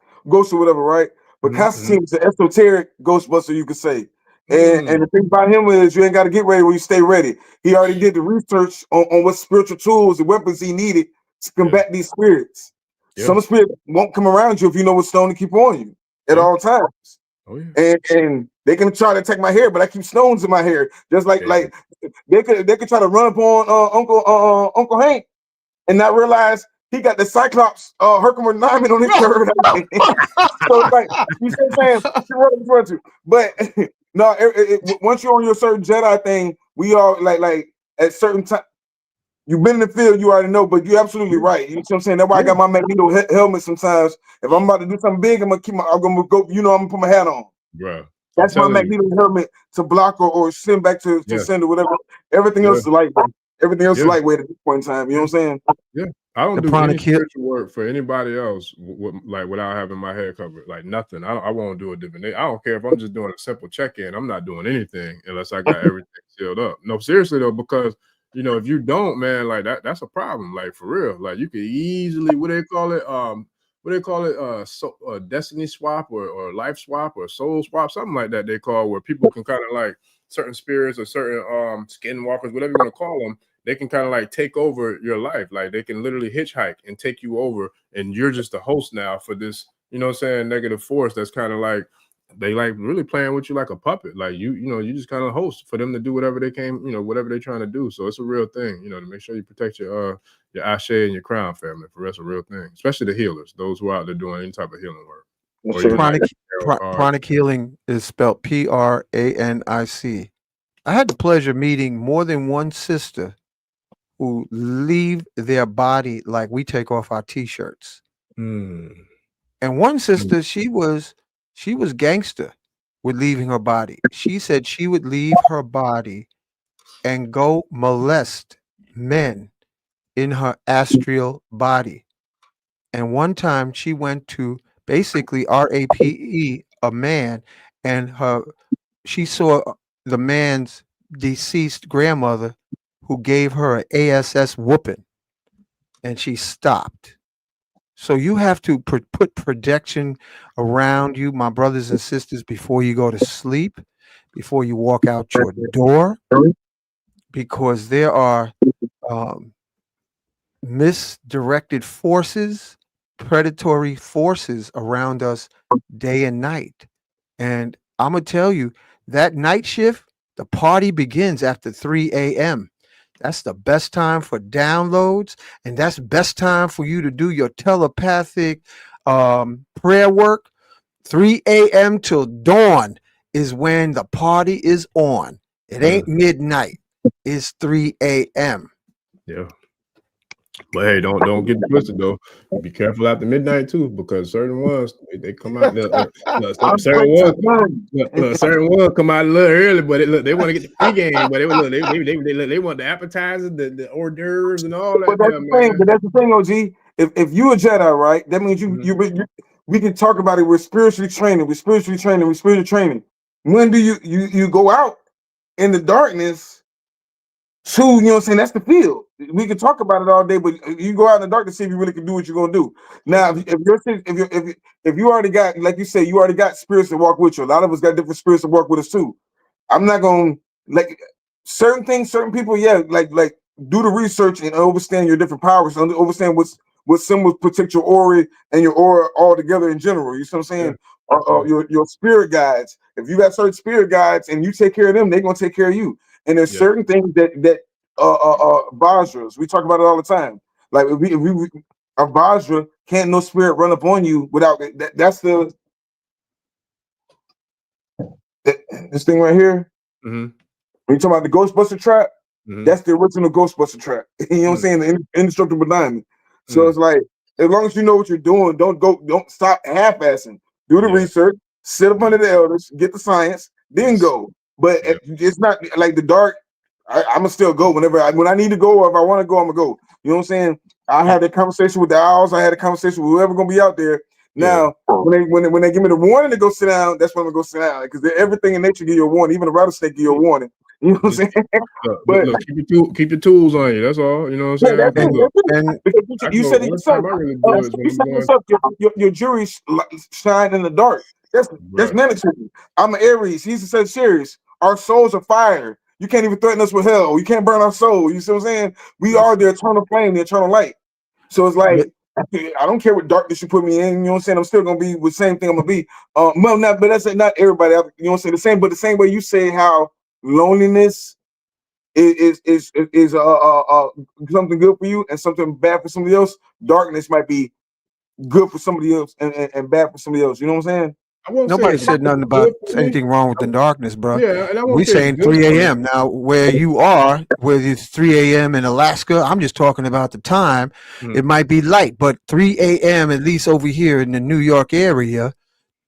or whatever, right? But Constantine is an esoteric Ghostbuster, you could say. And the thing about him is you ain't got to get ready when you stay ready. He already did the research on what spiritual tools and weapons he needed to combat these spirits. Some spirits won't come around you if you know what stone to keep on you at all times. Oh, yeah. And they can try to attack my hair, but I keep stones in my hair. Just like they could try to run up on Uncle Hank and not realize he got the Cyclops Herkimer diamond on his third eye. So it's like, you see what I'm saying? You run to. But no, once you're on your certain Jedi thing, we all like at certain time. You've been in the field, you already know, but you're absolutely right. You know what I'm saying? That's why I got my Magneto helmet sometimes. If I'm about to do something big, I'm gonna go, I'm gonna put my hat on. Bro, that's my Magneto helmet to block or send back to send or whatever. Everything else is lightweight. Everything else is lightweight at this point in time. You know what I'm saying? Yeah. I don't do any spiritual work for anybody else like without having my head covered. Like nothing. I won't do a divination. I don't care if I'm just doing a simple check-in. I'm not doing anything unless I got everything sealed up. No, seriously though, because you know, if you don't, man, like that's a problem. Like for real. Like you could easily, what they call it, destiny swap or life swap or soul swap, something like that they call, where people can kind of like certain spirits or certain skinwalkers, whatever you want to call them, they can kind of like take over your life. Like they can literally hitchhike and take you over, and you're just a host now for this, you know what I'm saying, negative force that's kind of like, they like really playing with you like a puppet. Like you know, you just kind of host for them to do whatever they came, you know, whatever they're trying to do. So it's a real thing, you know, to make sure you protect your ashe and your crown family. For that's a real thing, especially the healers, those who are out there doing any type of healing work. Pranic healing is spelled Pranic. I had the pleasure of meeting more than one sister who leave their body like we take off our t-shirts. And one sister, she was gangster with leaving her body. She said she would leave her body and go molest men in her astral body. And one time she went to basically RAPE, a man, and she saw the man's deceased grandmother who gave her an ASS whooping, and she stopped. So you have to put protection around you, my brothers and sisters, before you go to sleep, before you walk out your door, because there are misdirected forces, predatory forces around us day and night. And I'm going to tell you, that night shift, the party begins after 3 a.m. That's the best time for downloads, and that's best time for you to do your telepathic prayer work. 3 a.m. till dawn is when the party is on. It ain't midnight. It's 3 a.m. Yeah. But hey, don't get twisted though. Be careful after midnight too, because certain ones they come out. Certain ones come out a little early, but they want to get the pregame, but they want the appetizers, the hors d'oeuvres, and all that. But that's the thing, OG. If you a Jedi, right? That means we can talk about it. We're spiritually training. We're spiritually training. When do you go out in the darkness? You know what I'm saying? That's the field. We can talk about it all day, but you go out in the dark to see if you really can do what you're gonna do. Now, if you already got, like you say, you already got spirits that walk with you. A lot of us got different spirits that walk with us too. I'm not gonna like certain things, certain people, like do the research and understand your different powers, understand what symbols protect your aura and your aura all together in general. You see what I'm saying? Your spirit guides. If you got certain spirit guides and you take care of them, they're gonna take care of you. And there's certain things that Vajras, we talk about it all the time. Like if we a Vajra can't no spirit run up on you without that's the this thing right here. Mm-hmm. When you talking about the Ghostbuster trap, Mm-hmm. that's the original Ghostbuster trap. You know what I'm saying? The indestructible diamond. So it's like, as long as you know what you're doing, don't stop half-assing. Do the research, sit up under the elders, get the science, then go. But it's not like the dark. I'm gonna still go when I need to go, or if I want to go, I'm gonna go. You know what I'm saying? I had that conversation with the owls. I had a conversation with whoever gonna be out there. Now, when they give me the warning to go sit down, that's when I'm gonna go sit down, because everything in nature give you a warning. Even a rattlesnake give you a warning. You know what I'm saying? But look, keep your tools on you. That's all. You know what I'm saying? And you said it yourself. Your jury shine in the dark. That's mandatory. I'm an Aries. He's a Sagittarius. Our souls are fire. You can't even threaten us with hell. You can't burn our soul. You see what I'm saying? We are the eternal flame, the eternal light. So it's like, I don't care what darkness you put me in. You know what I'm saying? I'm still gonna be with the same thing I'm gonna be. Well, not, but that's not everybody. You know what I'm saying? The same way you say how loneliness is something good for you and something bad for somebody else. Darkness might be good for somebody else and bad for somebody else. You know what I'm saying? Nobody said nothing about anything wrong with the darkness, bro. Yeah, and I won't We say saying 3 a.m. Now, where you are, whether it's 3 a.m. in Alaska, I'm just talking about the time. It might be light, but 3 a.m. at least over here in the New York area,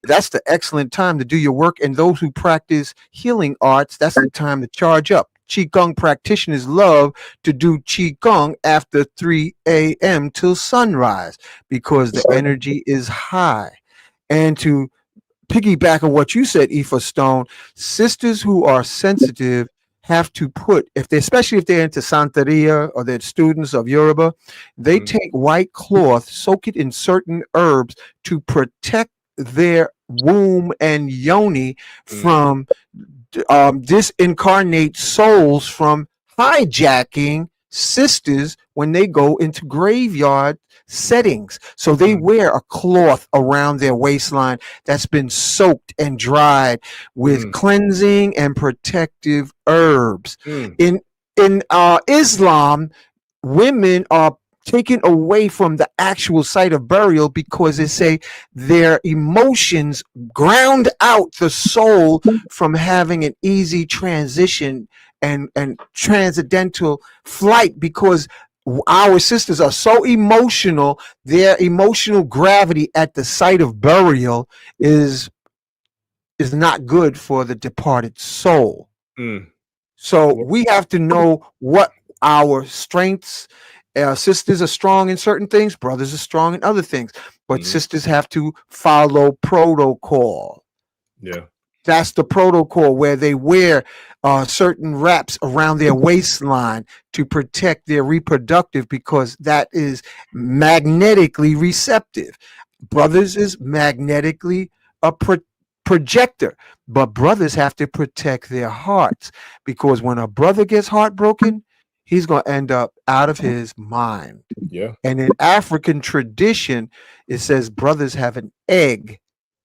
that's the excellent time to do your work. And those who practice healing arts, that's the time to charge up. Qigong practitioners love to do Qigong after 3 a.m. till sunrise because the energy is high. And to piggyback on what you said, Aoife Stone, sisters who are sensitive have to put, especially if they're into Santeria or they're students of Yoruba, they take white cloth, soak it in certain herbs to protect their womb and yoni from disincarnate souls from hijacking sisters when they go into graveyard settings. So they wear a cloth around their waistline that's been soaked and dried with cleansing and protective herbs. In Islam, women are taken away from the actual site of burial because they say their emotions ground out the soul from having an easy transition and transcendental flight, because our sisters are so emotional. Their emotional gravity at the site of burial is not good for the departed soul. So we have to know what our strengths. Sisters are strong in certain things, brothers are strong in other things, but sisters have to follow protocol. That's the protocol, where they wear certain wraps around their waistline to protect their reproductive, because that is magnetically receptive. Brothers is magnetically a projector, but brothers have to protect their hearts, because when a brother gets heartbroken, he's going to end up out of his mind. And in African tradition, it says brothers have an egg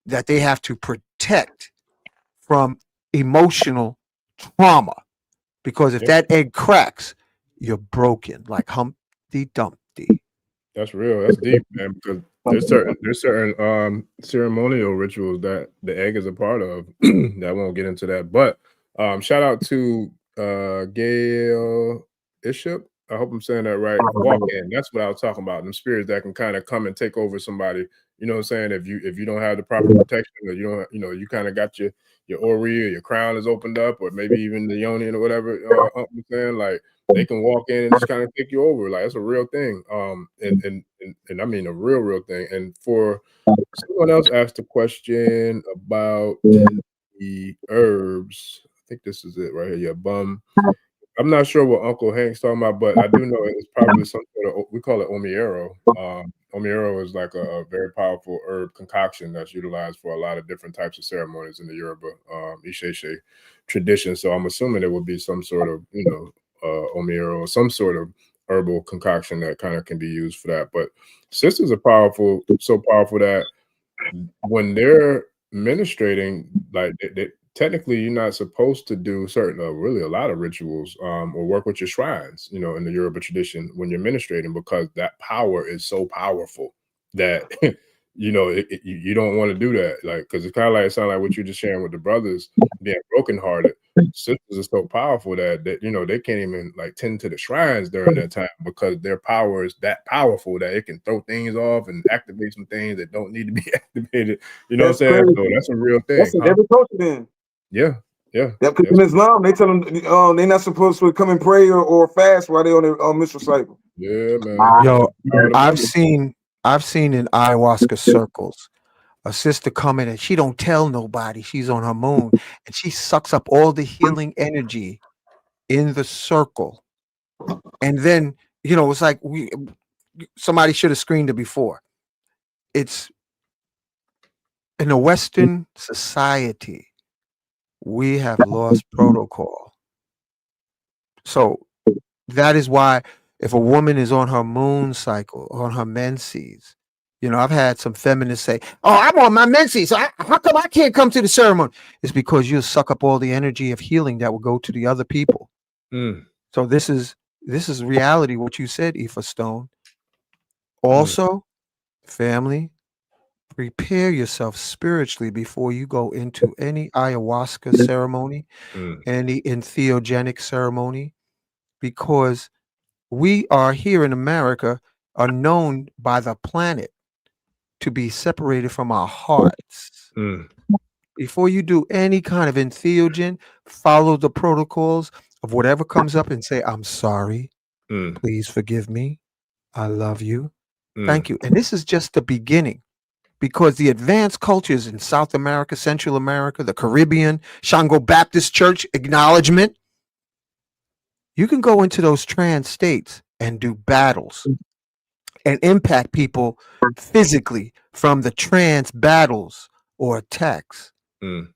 that they have to protect from emotional trauma, because if that egg cracks, you're broken like Humpty Dumpty. That's real. That's deep, man. Because there's certain ceremonial rituals that the egg is a part of. That I won't get into that, but shout out to Gail Ishop. I hope I'm saying that right. Walk in. That's what I was talking about. Them spirits that can kind of come and take over somebody. You know what I'm saying? If you don't have the proper protection, or you don't, you kind of got your ori, or your crown is opened up, or maybe even the yoni or whatever. I'm saying, like, they can walk in and just kind of take you over. Like, it's a real thing. And I mean a real thing. And for someone else asked a question about the herbs. I think this is it right here. Yeah, bum. I'm not sure what Uncle Hank's talking about, but I do know it's probably some sort of, we call it omiero. Omiero is like a very powerful herb concoction that's utilized for a lot of different types of ceremonies in the Yoruba Isheshe tradition. So I'm assuming it would be some sort of, omiero, or some sort of herbal concoction that kind of can be used for that. But sisters are powerful, so powerful that when they're ministrating, like technically you're not supposed to do certain really a lot of rituals or work with your shrines, in the Yoruba tradition when you're ministrating, because that power is so powerful. that you don't want to do that, like, because it's kind of like, it sounds like what you're just sharing with the brothers being brokenhearted. Sisters are so powerful that they can't even like tend to the shrines during that time because their power is that powerful that it can throw things off and activate some things that don't need to be activated. You know what I'm That's saying? crazy. So that's a real That's thing, in huh? every culture then. Yeah, yeah, Yeah, because in Islam they tell them they're not supposed to come and pray or fast while they're on their menstrual cycle. yeah, man. Yo, Power of the I've brothers. seen I've seen in ayahuasca circles a sister come in and she don't tell nobody she's on her moon, and she sucks up all the healing energy in the circle. And then, it's like somebody should have screened it before. It's in a Western society, we have lost protocol. So that is why if a woman is on her moon cycle, on her menses, I've had some feminists say, "Oh, I'm on my menses. So how come I can't come to the ceremony?" It's because you'll suck up all the energy of healing that will go to the other people. Mm, So this is reality. What you said, Aoife Stone. mm, Also, family, prepare yourself spiritually before you go into any ayahuasca ceremony, mm, any entheogenic ceremony, because we are here in America are known by the planet to be separated from our hearts. mm, Before you do any kind of entheogen, follow the protocols of whatever comes up and say, "I'm sorry. mm, Please forgive me. I love you. mm, Thank you." And this is just the beginning, because the advanced cultures in South America, Central America, the Caribbean, Shango Baptist Church acknowledgement, you can go into those trance states and do battles and impact people physically from the trance battles or attacks mm,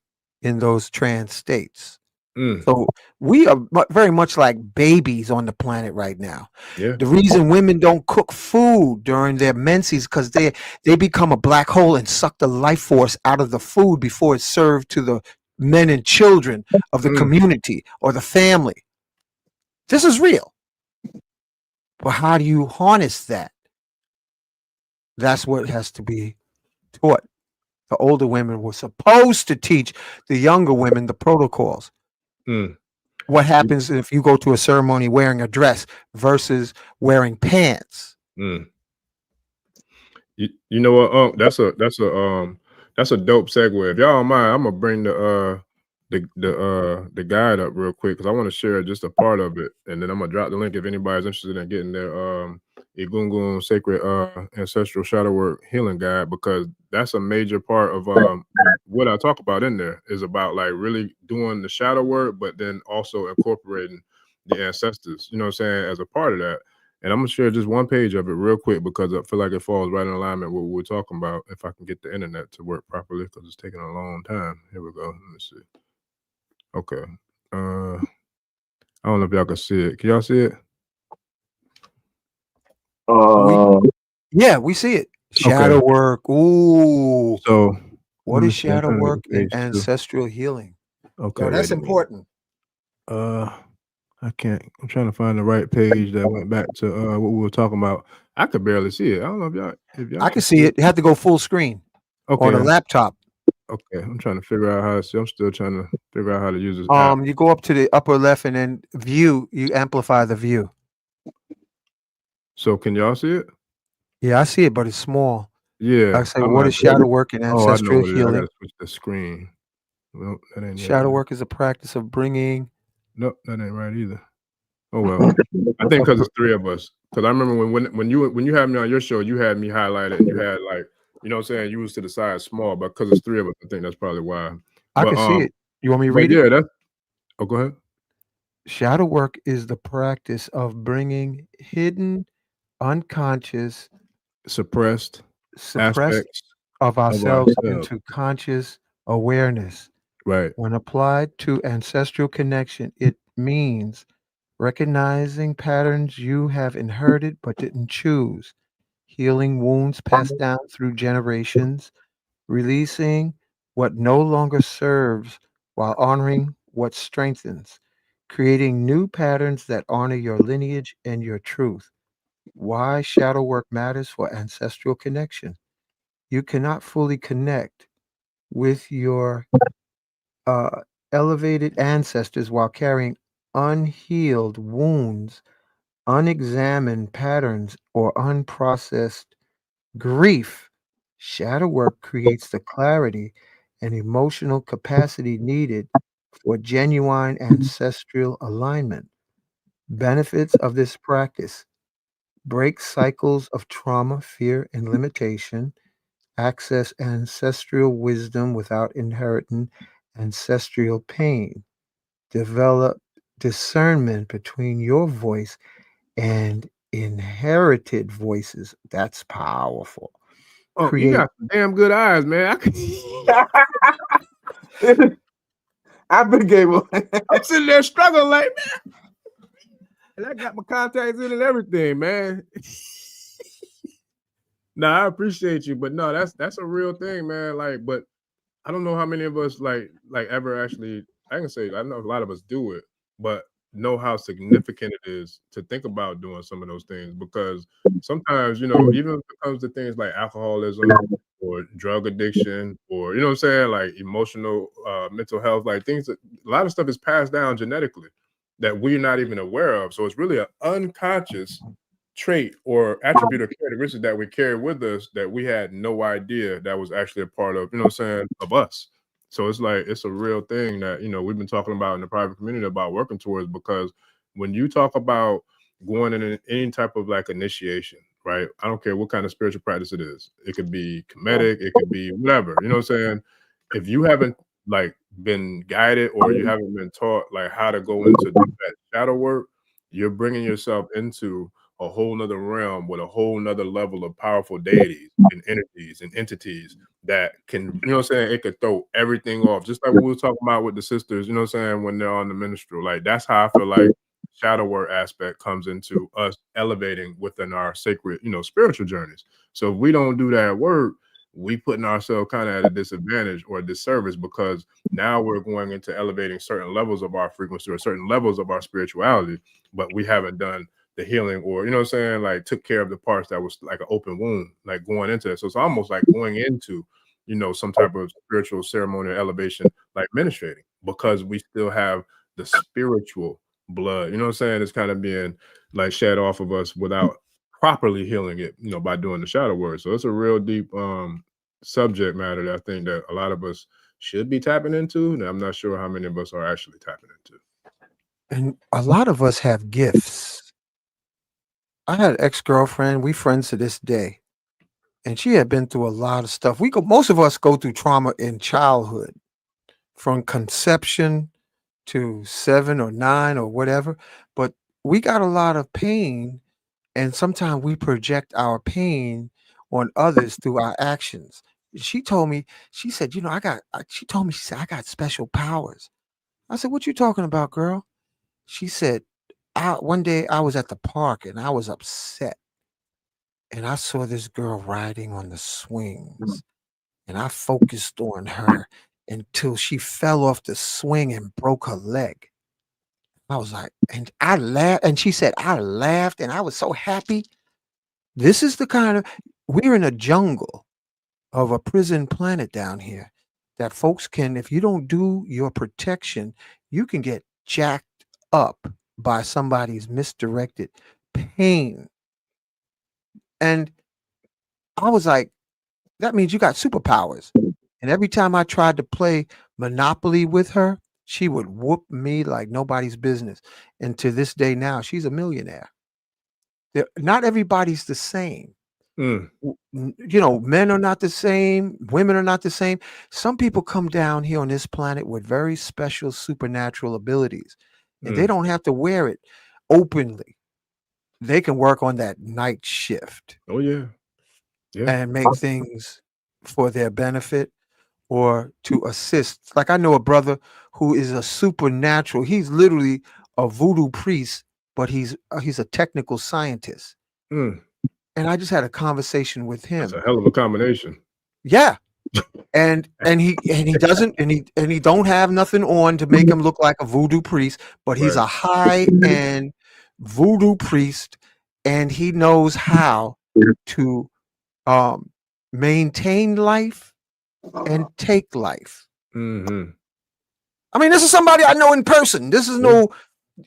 in those trance states. mm. So we are very much like babies on the planet right now. Yeah. The reason women don't cook food during their menses because they become a black hole and suck the life force out of the food before it's served to the men and children of the Mm, community or the family. This is real. But how do you harness that? That's what has to be taught. The older women were supposed to teach the younger women the protocols. mm. What happens if you go to a ceremony wearing a dress versus wearing pants? Mm. You know what, that's a dope segue. If y'all don't mind, I'm gonna bring the guide up real quick because I want to share just a part of it, and then I'm gonna drop the link if anybody's interested in getting their Egungun Sacred Ancestral Shadow Work Healing Guide, because that's a major part of what I talk about in there is about like really doing the shadow work, but then also incorporating the ancestors, you know what I'm saying, as a part of that. And I'm gonna share just one page of it real quick because I feel like it falls right in alignment with what we're talking about. If I can get the internet to work properly, because it's taking a long time. Here we go. Let me see. Okay. I don't know if y'all can see it. Can y'all see it? We Uh, we see it. Okay. Shadow work. Ooh. So What let me is see. I'm shadow trying to work get to in page 2. ancestral healing? Okay, Yo, wait that's a minute. important. I can't. I'm trying to find the right page that went back to what we were talking about. I could barely see it. I don't know if y'all I can can see it. You have to go full screen on a Okay. laptop. Okay. I'm trying to figure out how to see. I'm still trying to figure out how to use this app. You go up to the upper left and then view. You amplify the view. So can y'all see it? Yeah, I see it, but it's small. Yeah. I say, I'm what gonna is have to shadow work in Oh, I know ancestral what it is. I healing? gotta switch the screen. Nope, that ain't it Shadow either. work is a practice of bringing. Nope, that ain't right either. Oh well. I think because it's 3 of us. Because I remember when you had me on your show, you had me highlighted and you had like, you know what I'm saying, you was to the side small, but because it's 3 of us, I think that's probably why. I But can see it. You want me to read it? yeah, that's go ahead. Shadow work is the practice of bringing hidden, unconscious, Suppressed suppressed aspects of of ourselves ourselves. into conscious awareness. Right. When applied to ancestral connection, it means recognizing patterns you have inherited but didn't choose, healing wounds passed down through generations, releasing what no longer serves while honoring what strengthens, creating new patterns that honor your lineage and your truth. Why shadow work matters for ancestral connection. You cannot fully connect with your uh, elevated ancestors while carrying unhealed wounds, unexamined patterns, or unprocessed grief. Shadow work creates the clarity and emotional capacity needed for genuine ancestral alignment. Benefits of this practice: break cycles of trauma, fear, and limitation, access ancestral wisdom without inheriting ancestral pain, develop discernment between your voice and inherited voices. That's powerful. Oh, you Create got some damn good eyes, man. I've been able. I'm sitting there struggling like, man. And I got my contacts in and everything, man. Nah, I appreciate you, but no, that's a real thing, man. Like, but I don't know how many of us like ever actually. I can say I know a lot of us do it, but know how significant it is to think about doing some of those things, because sometimes, you know, even if it comes to things like alcoholism or drug addiction, or, you know what I'm saying, like emotional mental health, like things that a lot of stuff is passed down genetically that we're not even aware of. So it's really an unconscious trait or attribute or characteristic that we carry with us that we had no idea that was actually a part of, you know what I'm saying, of us. So it's like, it's a real thing that, you know, we've been talking about in the private community about working towards, because when you talk about going in any type of like initiation, right? I don't care what kind of spiritual practice it is. It could be comedic, it could be whatever, you know what I'm saying? If you haven't like been guided or you haven't been taught like how to go into do that shadow work, you're bringing yourself into a whole nother realm with a whole nother level of powerful deities and energies and entities that can, you know what I'm saying, it could throw everything off. Just like we were talking about with the sisters, you know what I'm saying, when they're on the minstrel. Like, that's how I feel like shadow work aspect comes into us elevating within our sacred, you know, spiritual journeys. So if we don't do that work, we putting ourselves kind of at a disadvantage or a disservice, because now we're going into elevating certain levels of our frequency or certain levels of our spirituality, but we haven't done the healing, or, you know what I'm saying, like took care of the parts that was like an open wound, like going into it. So it's almost like going into, you know, some type of spiritual ceremony or elevation, like ministrating, because we still have the spiritual blood, you know what I'm saying, it's kind of being like shed off of us without properly healing it, you know, by doing the shadow work. So it's a real deep subject matter that I think that a lot of us should be tapping into, and I'm not sure how many of us are actually tapping into. And a lot of us have gifts. I had an ex-girlfriend, we friends to this day, and she had been through a lot of stuff. Most of us go through trauma in childhood, from conception to 7 or 9 or whatever, but we got a lot of pain, and sometimes we project our pain on others through our actions. She told me, she said, she told me, she said, "I got special powers." I said, "What you talking about, girl?" She said, one day I was at the park and I was upset, and I saw this girl riding on the swings, and I focused on her until she fell off the swing and broke her leg. I was like, and I laughed, and she said, I laughed and I was so happy. This is the kind of, we're in a jungle of a prison planet down here that folks can, if you don't do your protection, you can get jacked up by somebody's misdirected pain. And I was like, that means you got superpowers. And every time I tried to play Monopoly with her, she would whoop me like nobody's business. And to this day now, she's a millionaire. Not everybody's the same. Mm, You know, men are not the same, women are not the same. Some people come down here on this planet with very special supernatural abilities, and they mm. don't have to wear it openly. They can work on that night shift Oh yeah, yeah. and make things for their benefit or to assist. Like, I know a brother who is a supernatural. He's literally a voodoo priest, but he's a technical scientist. Mm. And I just had a conversation with That's him. a hell of a combination. Yeah. And he doesn't, and he don't have nothing on to make him look like a voodoo priest, but he's Right. a high-end voodoo priest, and he knows how to maintain life and take life. Mm-hmm. I mean, this is somebody I know in person. This is no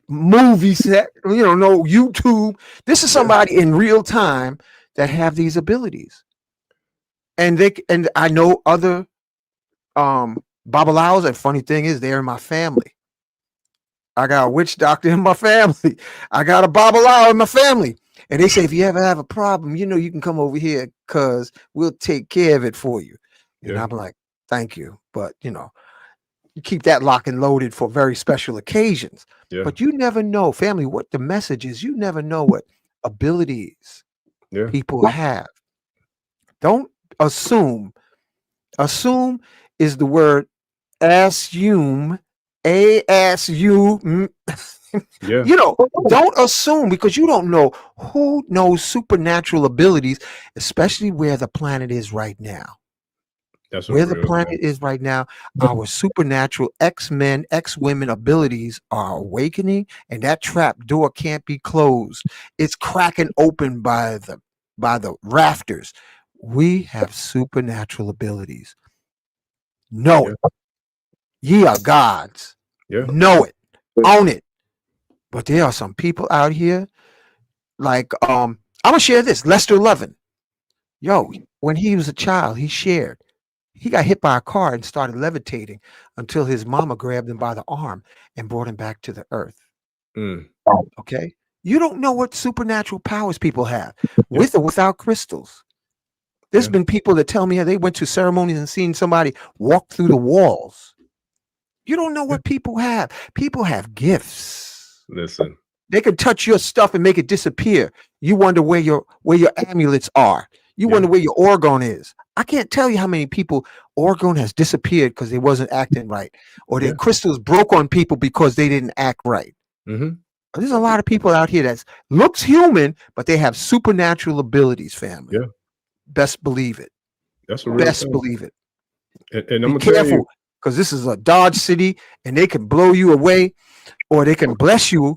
movie set, no YouTube. This is somebody in real time that have these abilities. And I know other Babalaos, and funny thing is they're in my family. I got a witch doctor in my family. I got a Babalao in my family. And they say, if you ever have a problem, you can come over here because we'll take care of it for you. And I'm like, thank you. But, you keep that lock and loaded for very special occasions. But you never know, family, what the message is. You never know what abilities people have. Don't assume. Assume is the word assume, A-S-U. Don't assume, because you don't know who knows supernatural abilities, especially where the planet is right now. That's where the planet is right now. Our supernatural X-men, X-women abilities are awakening, and that trap door can't be closed. It's cracking open by the rafters. We have supernatural abilities. Know it. Ye are gods. Know it. Own it. But there are some people out here, like I'm gonna share this. Lester Levin. Yo, when he was a child, he shared. He got hit by a car and started levitating until his mama grabbed him by the arm and brought him back to the earth. Okay? You don't know what supernatural powers people have, with or without crystals. There's been people that tell me how they went to ceremonies and seen somebody walk through the walls. You don't know what people have. People have gifts. Listen. They can touch your stuff and make it disappear. You wonder where your amulets are. You wonder where your orgone is. I can't tell you how many people orgone has disappeared because they wasn't acting right, or their crystals broke on people because they didn't act right. There's a lot of people out here that looks human, but they have supernatural abilities, family. Best believe it. That's a real Best thing. Believe it. And I'm Be gonna careful, because this is a Dodge City, and they can blow you away, or they can bless you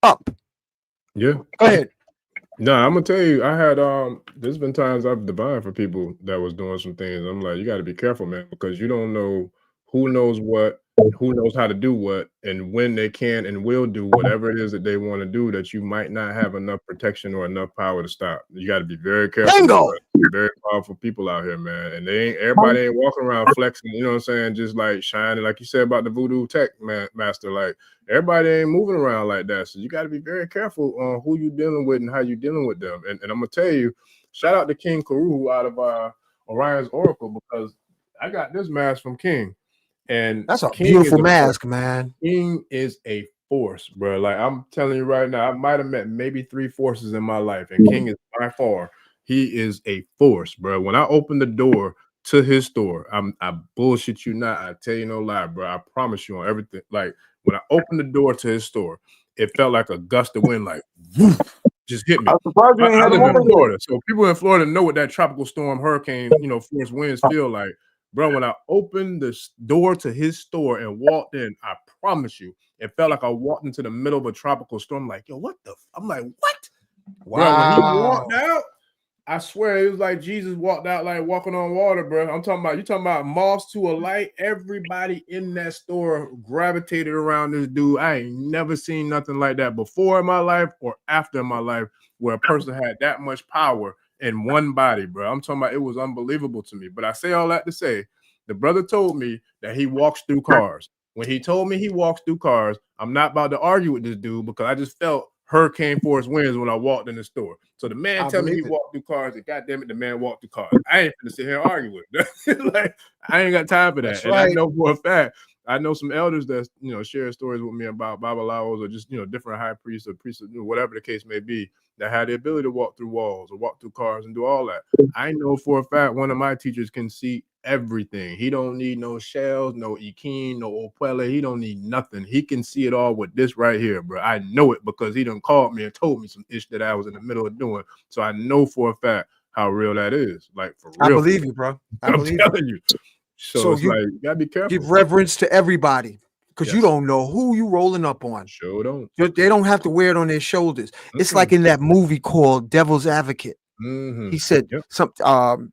up. Go ahead. No, I'm gonna tell you, I had there's been times I've divined for people that was doing some things. I'm like, you got to be careful, man, because you don't know who knows what, who knows how to do what, and when they can and will do whatever it is that they want to do, that you might not have enough protection or enough power to stop. You got to be very careful. Very powerful people out here, man, and everybody ain't walking around flexing, you know what I'm saying, just like shining, like you said about the voodoo tech master. Like, everybody ain't moving around like that, so you got to be very careful on who you dealing with and how you dealing with them. And I'm gonna tell you, shout out to King Karu out of Orion's Oracle, because I got this mask from King, and that's a King beautiful mask, man. King is a force, bro. Like, I'm telling you right now, I might have met maybe 3 forces in my life, and King is by far, he is a force, bro. When I opened the door to his store, I bullshit you not, I tell you no lie, bro. I promise you on everything. Like, when I opened the door to his store, it felt like a gust of wind, like woof, just hit me. I live in Florida, so people in Florida know what that tropical storm, hurricane, force winds feel like. Bro, when I opened the door to his store and walked in, I promise you, it felt like I walked into the middle of a tropical storm. Like, yo, what the? I'm like, what? Wow. Bro, when he walked out, I swear it was like Jesus walked out like walking on water, bro. You talking about moths to a light. Everybody in that store gravitated around this dude. I ain't never seen nothing like that before in my life or after in my life, where a person had that much power in one body, bro. I'm talking about, it was unbelievable to me. But I say all that to say, the brother told me that he walks through cars. When he told me he walks through cars, I'm not about to argue with this dude, because I just felt hurricane force winds when I walked in the store. So the man tell me he walked through cars, and goddamn it, the man walked through cars. I ain't finna sit here and argue with it. Like, I ain't got time for that. That's and right. I know for a fact, I know some elders that share stories with me about Babalawos, or just different high priests or priests, whatever the case may be, that had the ability to walk through walls or walk through cars and do all that. I know for a fact one of my teachers can see everything. He don't need no shells, no Ikin, no Opele. He don't need nothing. He can see it all with this right here, bro. I know it because he done called me and told me some ish that I was in the middle of doing. So I know for a fact how real that is. Like, for real. I believe you, bro. I'm telling you. So it's you like, you gotta be careful. Give reverence to everybody, because you don't know who you rolling up on. Sure don't. They don't have to wear it on their shoulders. It's like in that movie called Devil's Advocate. He said Al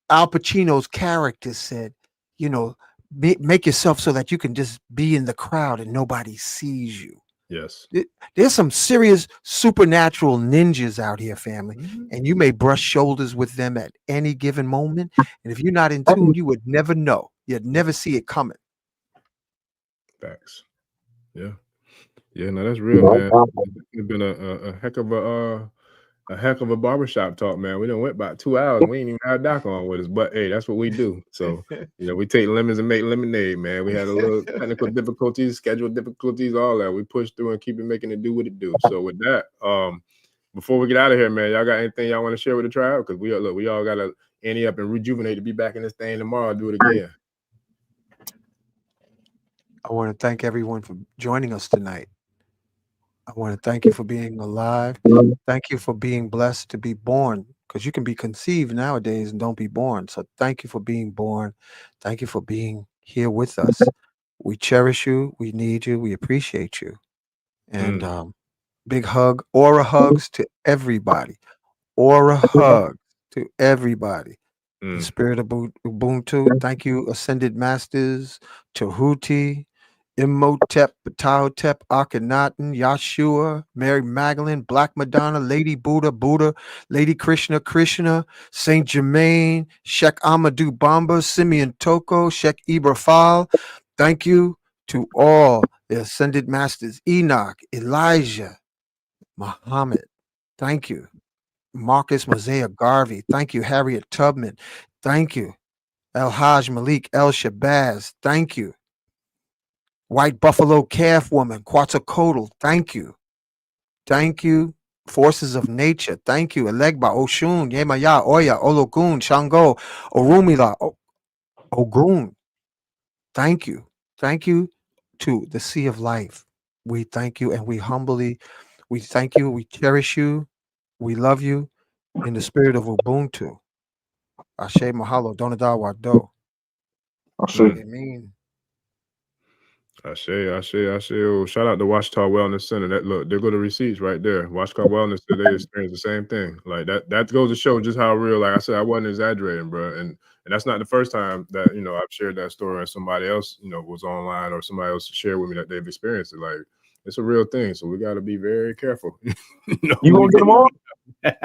Pacino's character said, you know, make yourself so that you can just be in the crowd and nobody sees you. Yes. There's some serious supernatural ninjas out here, family, and you may brush shoulders with them at any given moment. And if you're not in tune, you would never know. You'd never see it coming. Facts. Yeah. Yeah, no, that's real, man. It's been a heck of a barbershop talk, man. We done went about 2 hours. We ain't even had Doc on with us, but hey, that's what we do. So, you know, we take lemons and make lemonade, man. We had a little technical difficulties, schedule difficulties, all that. We pushed through and keep it making it do what it do. So with that, before we get out of here, man, y'all got anything y'all want to share with the tribe? Because we all gotta ante up and rejuvenate to be back in this thing tomorrow, do it again. I want to thank everyone for joining us tonight. I want to thank you for being alive. Thank you for being blessed to be born, because you can be conceived nowadays and don't be born. So thank you for being born. Thank you for being here with us. We cherish you. We need you. We appreciate you. And big hug, aura hugs to everybody. Aura hugs to everybody. The spirit of Ubuntu. Thank you, Ascended Masters, Tahuti, Imhotep, Ptahotep, Akhenaten, Yahshua, Mary Magdalene, Black Madonna, Lady Buddha, Lady Krishna, Saint Germain, Sheikh Amadou Bamba, Simeon Toko, Sheikh Ibrahim. Thank you to all the Ascended Masters, Enoch, Elijah, Muhammad. Thank you. Marcus Mosiah Garvey. Thank you, Harriet Tubman. Thank you. El Haj Malik El Shabazz. Thank you. White Buffalo Calf Woman, Quetzalcoatl. Thank you. Thank you. Forces of Nature. Thank you. Elegba, Oshun, Yemaya, Oya, Ologun, Shango, Orumila, Ogun. Thank you. Thank you to the Sea of Life. We thank you and we thank you. We cherish you. We love you in the spirit of Ubuntu. Ashe Mahalo, Donada Wado. Amen. Ashe. Oh, shout out to Washita Wellness Center. That look, there go the receipts right there. Washita Wellness Center, they experience the same thing. Like that goes to show just how real. Like I said, I wasn't exaggerating, bro. And that's not the first time that I've shared that story and somebody else was online or somebody else shared with me that they've experienced it. Like it's a real thing, so we got to be very careful. You gonna get them on?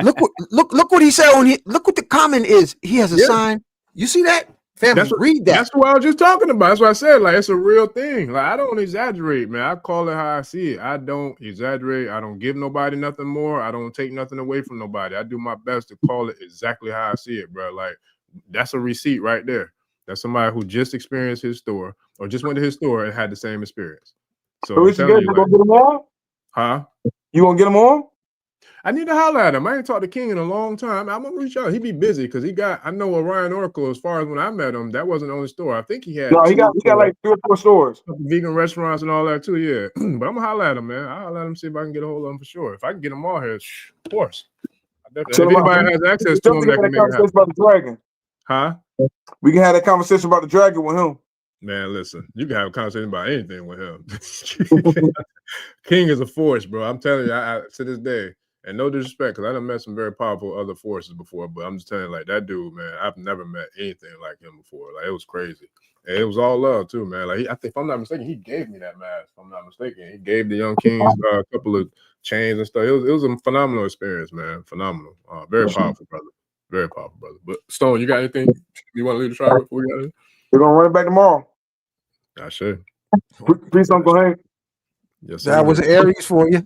Look what he said on here. Look what the comment is. He has a sign. You see that? Family, read that. That's what I was just talking about. That's what I said. Like, it's a real thing. Like, I don't exaggerate, man. I call it how I see it. I don't exaggerate. I don't give nobody nothing more. I don't take nothing away from nobody. I do my best to call it exactly how I see it, bro. Like, that's a receipt right there. That's somebody who just experienced his store or just went to his store and had the same experience. So I'm telling you, gonna get them on? Huh? You gonna get them on? I need to holler at him. I ain't talked to King in a long time. I'm gonna reach out. He be busy because I know Orion Oracle, as far as when I met him, that wasn't the only store. I think he had he got like 3 or 4 stores. Vegan restaurants and all that too, yeah. But I'm gonna holler at him, man. I'll let him see if I can get a hold of him for sure. If I can get him on here, of course. If anybody has access to him, that can make it happen. About the dragon. Huh? We can have that conversation about the dragon with him. Man, listen, you can have a conversation about anything with him. King is a force, bro. I'm telling you, I to this day. And no disrespect, because I done met some very powerful other forces before, but I'm just telling you, like, that dude, man, I've never met anything like him before. Like, it was crazy. And it was all love, too, man. Like, I think, if I'm not mistaken, he gave me that mask, if I'm not mistaken. He gave the Young Kings a couple of chains and stuff. It was a phenomenal experience, man. Phenomenal. Very powerful, brother. Very powerful, brother. But, Stone, you got anything you want to leave the tribe before we got it? We're going to run it back tomorrow. I should. Peace, Uncle Hank. Yes, sir. That was Aries for you.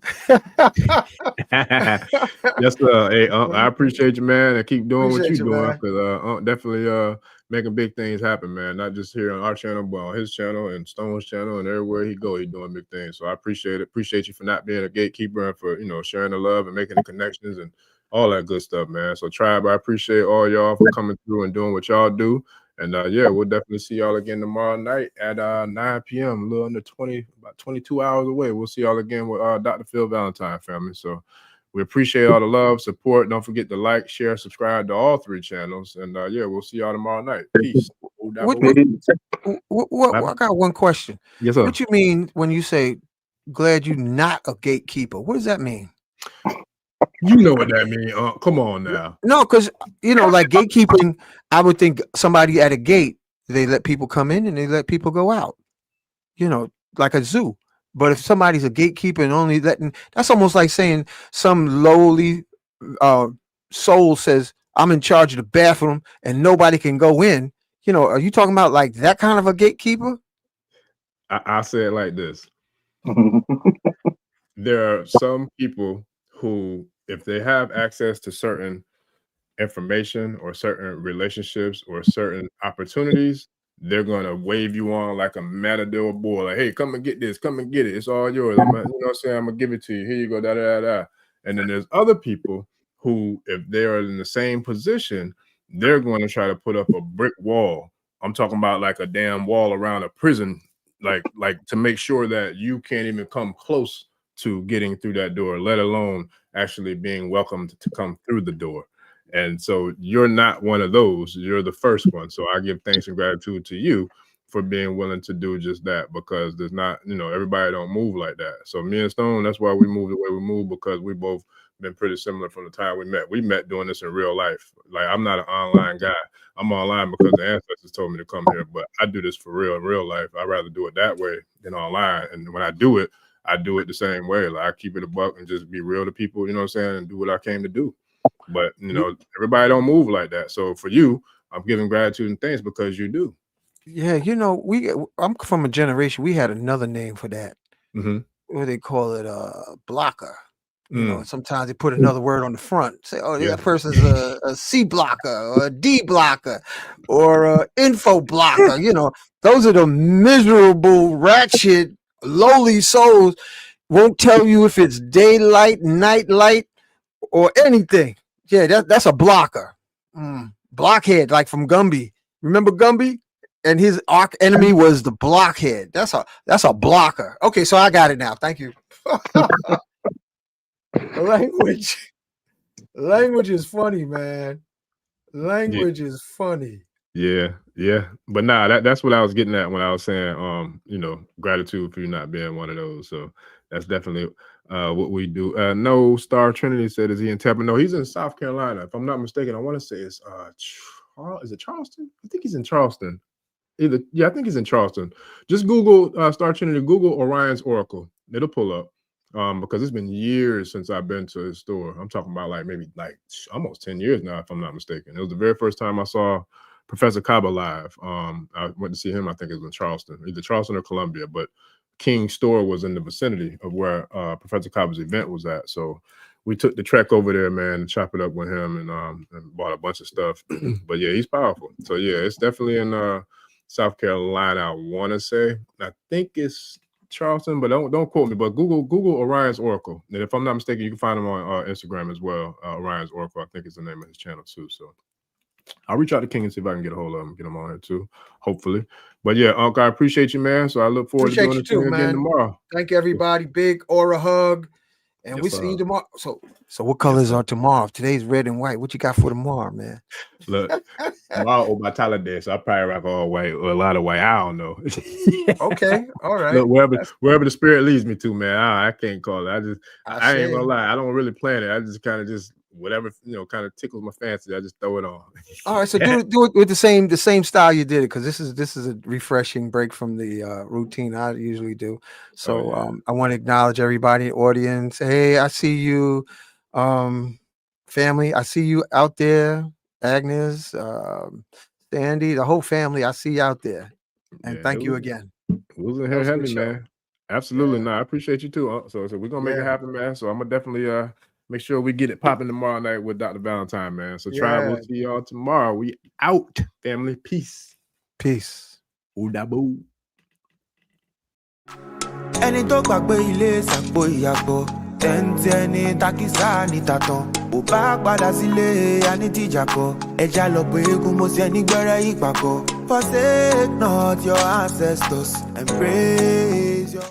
Yes, sir. Hey, I appreciate you, man, and keep doing what you're doing, because definitely making big things happen, man. Not just here on our channel, but on his channel and Stone's channel, and everywhere he go, he's doing big things. So I appreciate it. Appreciate you for not being a gatekeeper and for sharing the love and making the connections and all that good stuff, man. So tribe, I appreciate all y'all for coming through and doing what y'all do. And yeah, we'll definitely see y'all again tomorrow night at 9 p.m. A little under about 22 hours away. We'll see y'all again with Dr. Phil Valentine, family. So we appreciate all the love, support. Don't forget to like, share, subscribe to all 3 channels. And yeah, we'll see y'all tomorrow night. Peace. I got one question. Yes, sir. What you mean when you say glad you're not a gatekeeper? What does that mean? You know what that means. Come on now. No, because like gatekeeping, I would think somebody at a gate, they let people come in and they let people go out. Like a zoo. But if somebody's a gatekeeper and only letting, that's almost like saying some lowly soul says, I'm in charge of the bathroom and nobody can go in. Are you talking about like that kind of a gatekeeper? I say it like this. There are some people who, if they have access to certain information or certain relationships or certain opportunities, they're going to wave you on like a matador boy, like, hey, come and get this, come and get it. It's all yours. I'm going to give it to you. Here you go, da, da, da, da. And then there's other people who, if they're in the same position, they're going to try to put up a brick wall. I'm talking about like a damn wall around a prison, like to make sure that you can't even come close to getting through that door, let alone actually being welcomed to come through the door. And so you're not one of those. You're the first one. So I give thanks and gratitude to you for being willing to do just that, because there's not, everybody don't move like that. So me and Stone, that's why we move the way we move, because we both been pretty similar from the time we met. We met doing this in real life. Like, I'm not an online guy. I'm online because the ancestors told me to come here, but I do this for real in real life. I'd rather do it that way than online. And when I do it the same way. Like, I keep it a buck and just be real to people, you know what I'm saying, and do what I came to do. But everybody don't move like that. So for you, I'm giving gratitude and thanks because you do. Yeah, I'm from a generation. We had another name for that. What they call it, blocker. Sometimes they put another word on the front. Say, oh, that person's a C blocker or a D blocker or a info blocker. Those are the miserable, ratchet, lowly souls. Won't tell you if it's daylight, night light, or anything. Yeah, that's a blocker. Blockhead, like from Gumby. Remember Gumby? And his arch enemy was the blockhead. That's a blocker. Okay, so I got it now. Thank you. Language is funny, man. Language is funny. Yeah. But that's what I was getting at when I was saying, gratitude for you not being one of those. So that's definitely what we do. No, Star Trinity said, is he in Tampa? No, he's in South Carolina. If I'm not mistaken, I want to say it's is it Charleston? I think he's in Charleston. I think he's in Charleston. Just Google Star Trinity, Google Orion's Oracle. It'll pull up. Because it's been years since I've been to his store. I'm talking about maybe almost 10 years now, if I'm not mistaken. It was the very first time I saw Professor Kaba live. I went to see him, I think it was in Charleston, either Charleston or Columbia, but King's store was in the vicinity of where Professor Kaba's event was at. So we took the trek over there, man, and chop it up with him and bought a bunch of stuff. But yeah, he's powerful. So yeah, it's definitely in South Carolina, I want to say. I think it's Charleston, but don't quote me. But Google Orion's Oracle, and if I'm not mistaken, you can find him on Instagram as well. Orion's Oracle, I think is the name of his channel too. So I'll reach out to King and see if I can get a hold of him, get him on here too, hopefully. But yeah, Uncle, I appreciate you, man. So I look forward to doing it again tomorrow. Thank you, everybody. Big aura hug, and we see you tomorrow. So what colors are tomorrow? Today's red and white. What you got for tomorrow, man? Look, tomorrow my Tyler Day, so I probably rock all white or a lot of white. I don't know. Okay, all right. Look, wherever the spirit leads me to, man. I can't call it. I ain't gonna lie. I don't really plan it. I just kind of whatever kind of tickles my fancy. I just throw it on. All right, so do it with the same style you did it, because this is a refreshing break from the routine I usually do. So I want to acknowledge everybody, audience. Hey, I see you, family. I see you out there. Agnes, Sandy, the whole family, I see you out there. And thank you again. Wasn't here having me, man. Absolutely not. I appreciate you too. So we're gonna make it happen, man. So I'm gonna definitely make sure we get it popping tomorrow night with Dr. Valentine, man. So we'll see y'all tomorrow. We out, family. Peace. Udaboo. Ẹni tó gbàgbé ilé ṣàpò ìyàgbọ́ tẹ́ntẹ́ ní takisa ní tàtàn ò bá padà sílé anítìjà kọ ẹja lọ pé eégún mo ṣe nígbẹ́rẹ́ ìpàkọ́ forsake not your ancestors and praise your